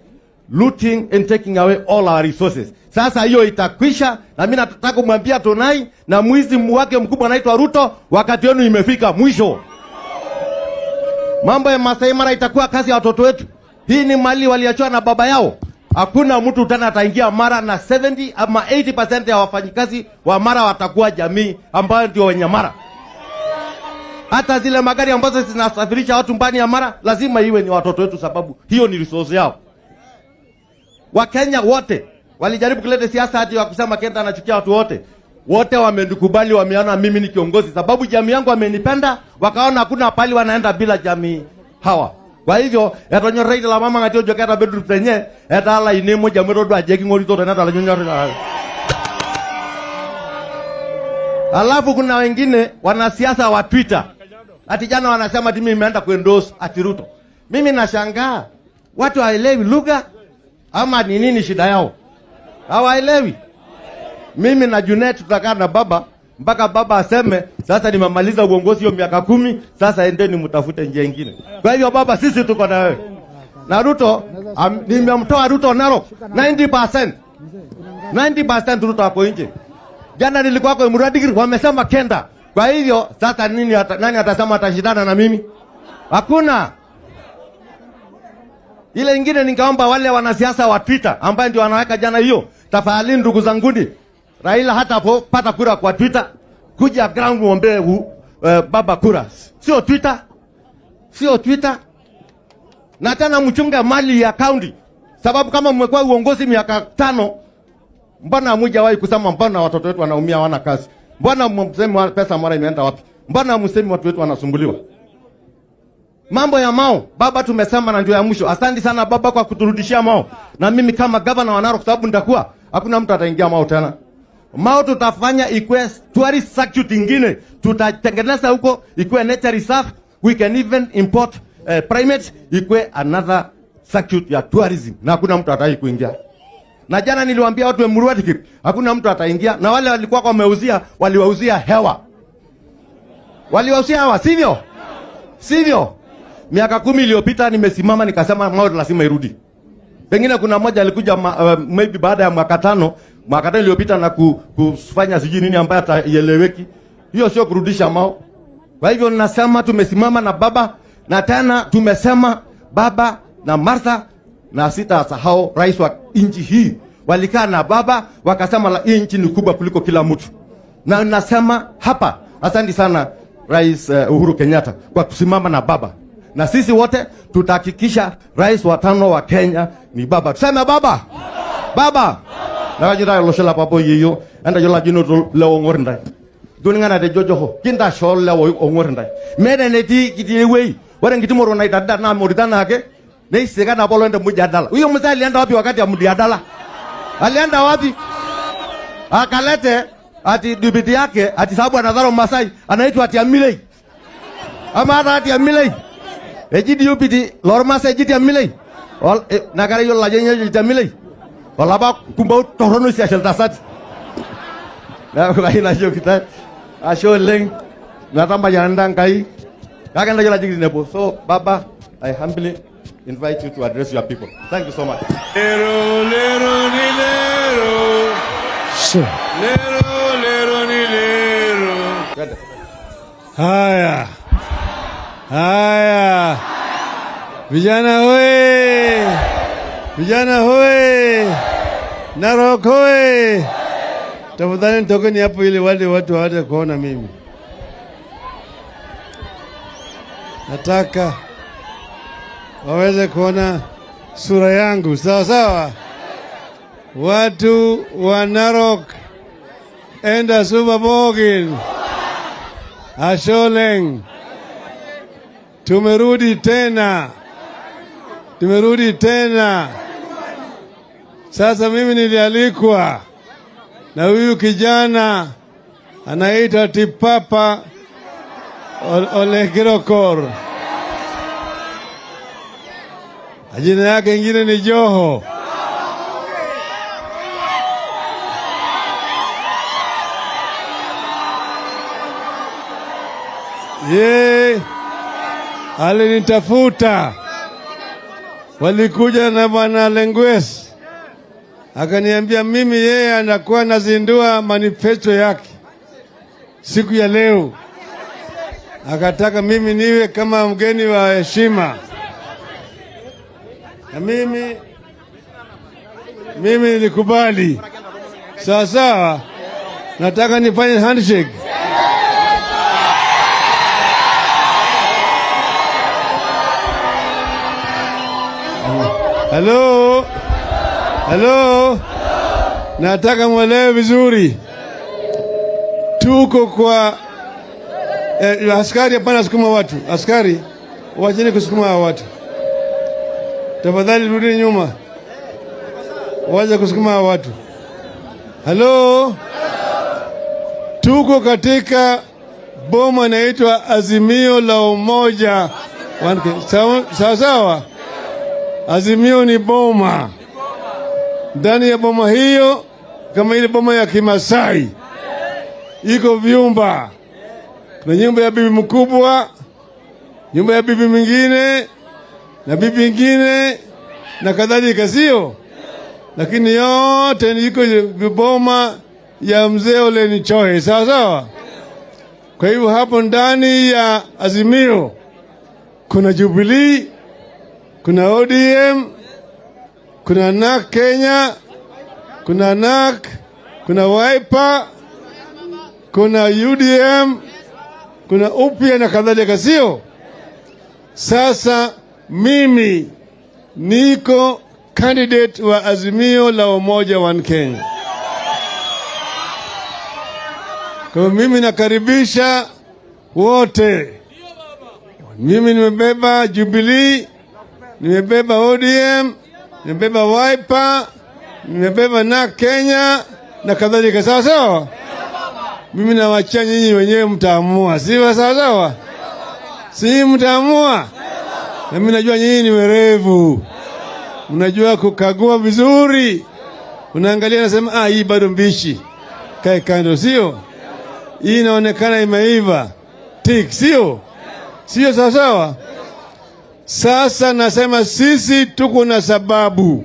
looting and taking away all our resources. Sasa hiyo itakwisha, na mimi nataka kumwambia Tonai na mwizi wake mkubwa anaitwa Ruto, wakati wenu imefika mwisho. Mambo ya Maasai Mara itakuwa kazi ya watoto wetu. Hii ni mali waliachoa na baba yao. Hakuna mtu tena ataingia Mara, na 70 ama 80% ya wafanyikazi wa Mara watakuwa jamii ambayo ndio wenye Mara. Hata zile magari ambazo zinasafirisha watu mbani ya Mara lazima iwe ni watoto wetu, sababu hiyo ni resource yao. Wakenya wote walijaribu kuleta siasa hadi wakusema Kenda anachukia watu wote. Wote wamenikubali, wameona mimi ni kiongozi, sababu jamii yangu wamenipenda, wakaona hakuna pali wanaenda bila jamii hawa. Kwa hivyo etonyorra ila mama ngatio joketa bedru penye etala inemo jamero do ajeki ngori to tena talanyonyorra. Alafu kuna wengine wanasiasa wa Twitter. Ati jana wanasema mimi nimeenda kuendorse ati Ruto. Mimi nashangaa watu hawaelewi lugha ama ni nini shida yao? Hawaelewi. Mimi na Junet tutakaa na baba mpaka baba aseme sasa nimemaliza uongozi hiyo miaka 10, sasa endeni mtafute njia nyingine. Kwa hivyo baba, sisi tuko na wewe. Na Ruto nimemtoa Ruto Narok 90%. 90% Ruto hapo nje. Jana nilikuwa kwa Muradigiri wamesema Kenda. Kwa hivyo sasa nani atasema atashindana na mimi? Hakuna. Ile nyingine ningeomba wale wanasiasa wa Twitter ambao ndio wanaweka jana hiyo, tafadhali ndugu zanguni, Raila hata pata kura kwa Twitter, kuja ground muombe baba kura. Sio Twitter. Sio Twitter. Na tena mchunga mali ya county. Sababu kama mmekuwa uongozi miaka 5, mbona hamujawahi kusema mbona watoto wetu wanaumia wana kazi? Mbona msemi pesa Mara imeenda wapi? Mbona msemi watu wetu wanasumbuliwa? Mambo ya Mao, baba tumesema na ndio ya mwisho. Asante sana baba kwa kuturudishia Mao. Na mimi kama governor wa Narok, sababu nitakuwa hakuna mtu ataingia Mao tena. Mao tutafanya ikwe tourist circuit ingine. Tutatengeneza huko ikwe nature reserve. We can even import primates ikwe another circuit ya tourism. Na hakuna mtu ataki kuingia. Na jana niliwaambia watu wa Murwadiki, hakuna mtu ataingia, na wale walikuwa wameuzia, waliwauzia hewa. Waliwauzia hewa, sivyo? Sivyo? Miaka 10 iliyopita nimesimama nikasema Mao lazima irudi. Pengine kuna mmoja alikuja maybe baada ya mwaka 5 iliyopita na kufanya sijui nini ambaye ataieleweki. Hiyo sio kurudisha Mao. Kwa hivyo ninasema tumesimama na baba, na tena tumesema baba na Martha, na sitasahau rais wa nchi hii. Walikaa na baba wakasema hii nchi ni kubwa kuliko kila mtu. Na nasema hapa asante sana Rais Uhuru Kenyatta kwa kusimama na baba. Na sisi wote tutahakikisha rais wa 5 wa Kenya ni baba. Tuseme baba. Baba. Na wajira loshela papo yiyo anda yola jino leo ngorndai. Duningana de Joho kinda shol leo ngorndai. Mede neti kitiwe wale ngitimo na idada na muridana yake. Nei sega na bolo ende mujadala. Huyo mzee alienda wapi wakati ya mjadala? Alienda wapi? Akalete ati dubiti yake ati sababu anadharo Masai anaitwa ati Amilei. Amara dia milai. Ejidi upiti lorma sa ejidi milai. Ol nagara yo lajenya ejidi milai. Olaba kumbau torono si asal tasat. Na lain ajo kita. Asyo leng natamba yandang kai. Kagan lagi lagi nepo. So Baba, I humbly invite you to address your people. Thank you so much. Lero lero ni lero. Lero lero ni lero. Haya. Haya. Vijana hoye. Vijana hoye. Narok hoye. Tafadhali nitokeni hapo ili wale watu hawata kuona mimi. Nataka waweze kuona sura yangu. Sawa sawa. Watu wa Narok enda Subabogin. Asholeng. Tumerudi tena. Tumerudi tena. Sasa mimi nilialikwa na huyu kijana anaitwa Tipapa Olekirokor. Jina yake ingine ni Joho. Alinitafuta, walikuja na bwana Lengwes, akaniambia mimi yeye anakuwa nazindua manifesto yake siku ya leo, akataka mimi niwe kama mgeni wa heshima, na mimi nilikubali. Sawa sawa, nataka nifanye handshake. Hello? Hello? Nataka mwelewe vizuri. Tuko kwa askari hapana sukuma watu. Askari wacheni kusukuma watu. Tafadhali rudi nyuma. Waje kusukuma watu. Hello? Tuko katika boma inaitwa Azimio la Umoja. Sawa sawa? Azimio ni boma. Ndani ya boma hiyo, kama ile boma ya Kimasai, iko vyumba. Kuna nyumba ya bibi mkubwa, nyumba ya bibi mwingine, na bibi mwingine, na kadhalika, sio? Lakini yote ni iko boma ya mzee Ole ni Chohe. Sawa sawa? Kwa hivyo hapo ndani ya Azimio kuna Jubilee, kuna ODM, kuna NAK Kenya, kuna NAK, kuna Wiper, kuna UDM, kuna upya na kadhalika, sio? Sasa mimi niko candidate wa Azimio la Umoja wa Kenya. Kwa mimi nakaribisha wote. Mimi nimebeba Jubilee, nimebeba ODM, nimebeba Wiper, nimebeba NAK Kenya na kadhalika. Sawa sawa? Mimi nawachia nyinyi wenyewe mtaamua. Sawa sawa? Si mtaamua? Na mimi najua nyinyi ni werevu. Mnajua kukagua vizuri. Unaangalia nasema hii bado mbichi. Kae kando, sio? Hii inaonekana imeiva. Tik, sio? Sio sawa sawa? Sasa nasema sisi tuko na sababu.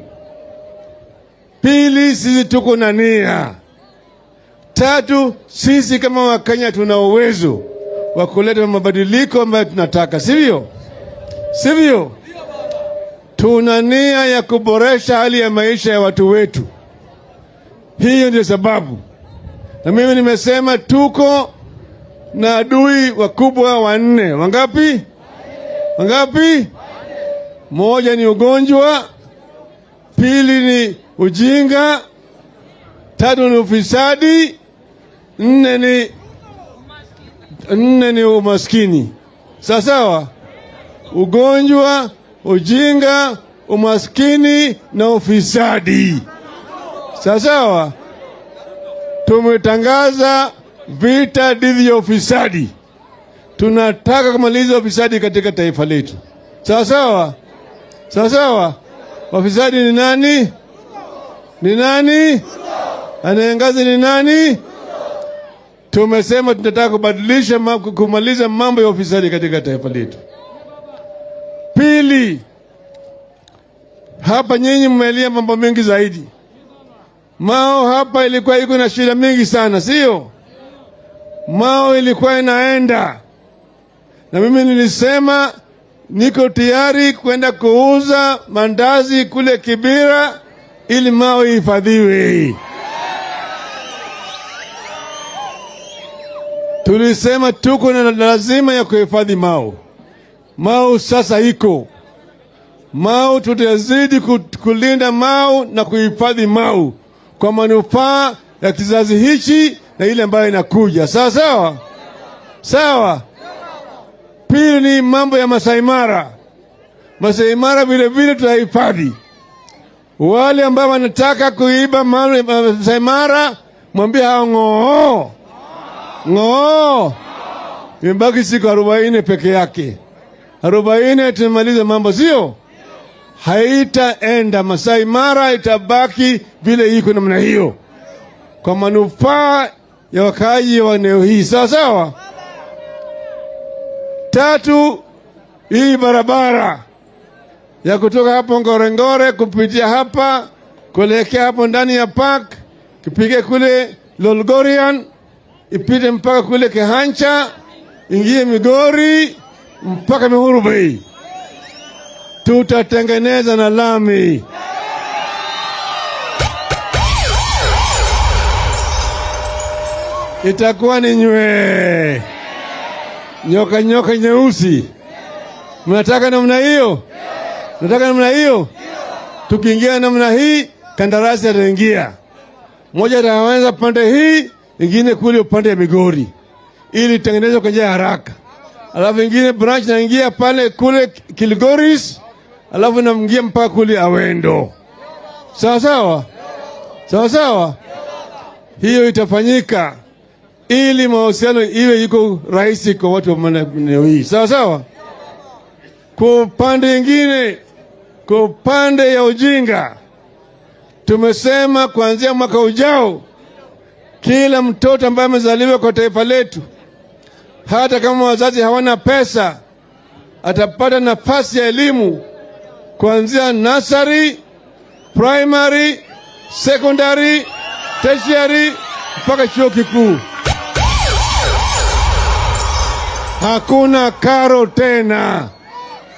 Pili, sisi tuko na nia. Tatu, sisi kama Wakenya tuna uwezo wa kuleta mabadiliko ambayo tunataka, sivyo? Sivyo? Tuna nia ya kuboresha hali ya maisha ya watu wetu. Hiyo ndio sababu. Na mimi nimesema tuko na adui wakubwa wanne. Wangapi? Wangapi? Moja ni ugonjwa, pili ni ujinga, tatu ni ufisadi, nne ni umaskini. Sawa? Ugonjwa, ujinga, umaskini na ufisadi. Sawa? Tumetangaza vita dhidi ya ufisadi. tunataka kumaliza ufisadi katika taifa letu. Sawa sawa? Sawa sawa? Wafisadi ni nani? Ni nani? Anayengazi ni nani? Tumesema tunataka kubadilisha kumaliza mambo ya ufisadi katika taifa letu. Pili, hapa nyinyi mmelia mambo mengi zaidi. Mao hapa ilikuwa iko na shida mingi sana, sio? Mao ilikuwa inaenda. Na mimi nilisema niko tayari kwenda kuuza mandazi kule Kibira ili Mao ihifadhiwe. Tulisema tuko na lazima ya kuhifadhi Mao. Mao sasa iko. Mao tutazidi kulinda Mao na kuhifadhi Mao kwa manufaa ya kizazi hichi na ile ambayo inakuja. Sawa sawa? Sawa. Pili ni mambo ya Maasai Mara. Maasai Mara vile vile tutahifadhi. Wale ambao wanataka kuiba Maasai Mara, mwambie hao ng'oo. Ng'oo. Imebaki siku 40 peke yake. 40 tumaliza mambo, sio? Haitaenda. Maasai Mara itabaki vile iko namna hiyo kwa manufaa ya wakaaji wa eneo hii. Sawa sawa? Tatu, hii barabara ya kutoka hapo Ngorengore kupitia hapa kuelekea hapo ndani ya park, kipige kule Lolgorian, ipite mpaka kule Kehancha, ingie Migori mpaka Mihuru Bay. Tutatengeneza na lami. Itakuwa ni nywe. Nyoka nyoka nyeusi. Mnataka namna hiyo? Mnataka namna hiyo? Tukiingia namna hii, kandarasi ataingia. Moja ataanza pande hii, ingine kule upande ya Migori, ili tengenezwe kwa njia haraka. Alafu ingine branch naingia pale kule Kilgoris, alafu naingia mpaka kule Awendo. Sawa sawa? Sawa sawa? Hiyo itafanyika ili mahusiano iwe iko rahisi kwa watu wa maeneo hii. Sawa sawa? Kwa upande ingine, kwa upande ya ujinga, tumesema kuanzia mwaka ujao kila mtoto ambaye amezaliwa kwa taifa letu, hata kama wazazi hawana pesa, atapata nafasi ya elimu kuanzia nursery, primary, secondary, tertiary mpaka chuo kikuu. Hakuna karo tena.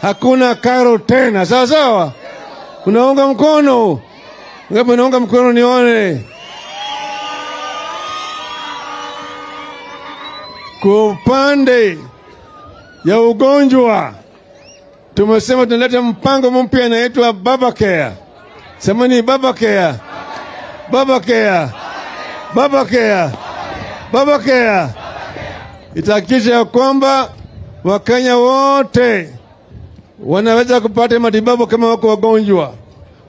Hakuna karo tena. Sawa sawa? Unaunga mkono? Ngapi unaunga mkono nione? Kwa upande ya ugonjwa, tumesema tunaleta mpango mpya unaitwa Baba Care. Semeni Baba Care. Baba Care. Baba Care. Baba Care. Itahakikisha ya kwamba Wakenya wote wanaweza kupata matibabu kama wako wagonjwa.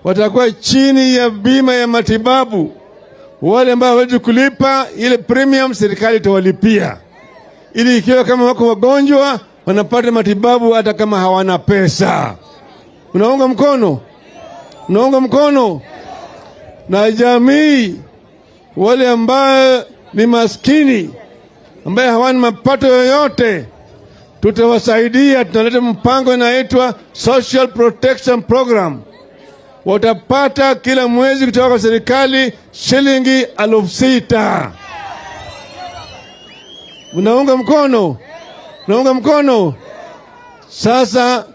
Watakuwa chini ya bima ya matibabu. Wale ambao hawezi kulipa ile premium, serikali itawalipia, ili ikiwa kama wako wagonjwa wanapata matibabu hata kama hawana pesa. Unaunga mkono? Unaunga mkono? Na jamii wale ambao ni maskini, ambaye hawana mapato yoyote, tutawasaidia. Tunaleta mpango inaitwa Social Protection Program. Watapata kila mwezi kutoka kwa serikali shilingi 6,000. Unaunga mkono? Unaunga mkono? Sasa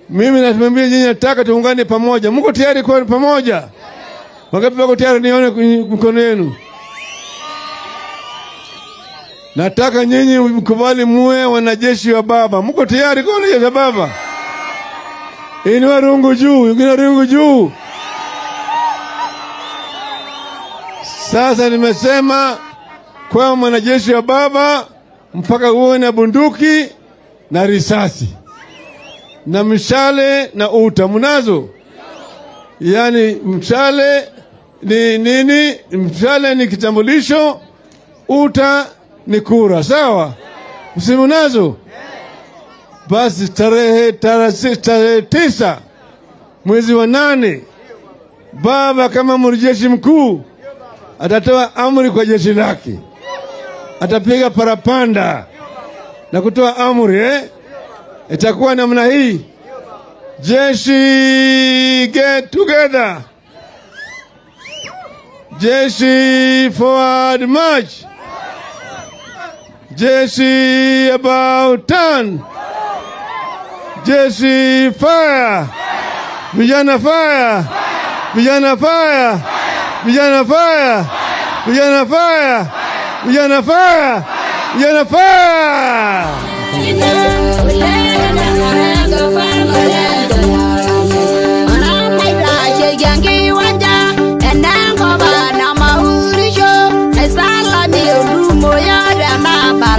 mimi natumwambia nyinyi, nataka tuungane pamoja. Mko tayari kwa pamoja? Wangapi wako tayari? Nione mkono yenu. Nataka nyinyi mkubali muwe wanajeshi wa Baba. Mko tayari kwa wanajeshi wa Baba? Inua rungu juu, inua rungu juu. Sasa nimesema kwa mwanajeshi wa Baba mpaka uwe na bunduki na risasi na mshale na uta. Mnazo? Yani mshale ni nini? Mshale ni kitambulisho, uta ni kura. Sawa? Msimu nazo? Basi tarehe 9 mwezi wa 8, baba kama mjeshi mkuu atatoa amri kwa jeshi lake, atapiga parapanda na kutoa amri. Itakuwa namna hii: jeshi get together, jeshi forward march, jeshi about turn, jeshi fire, vijana fire, vijana fire, vijana fire, vijana fire, vijana fire, vijana fire.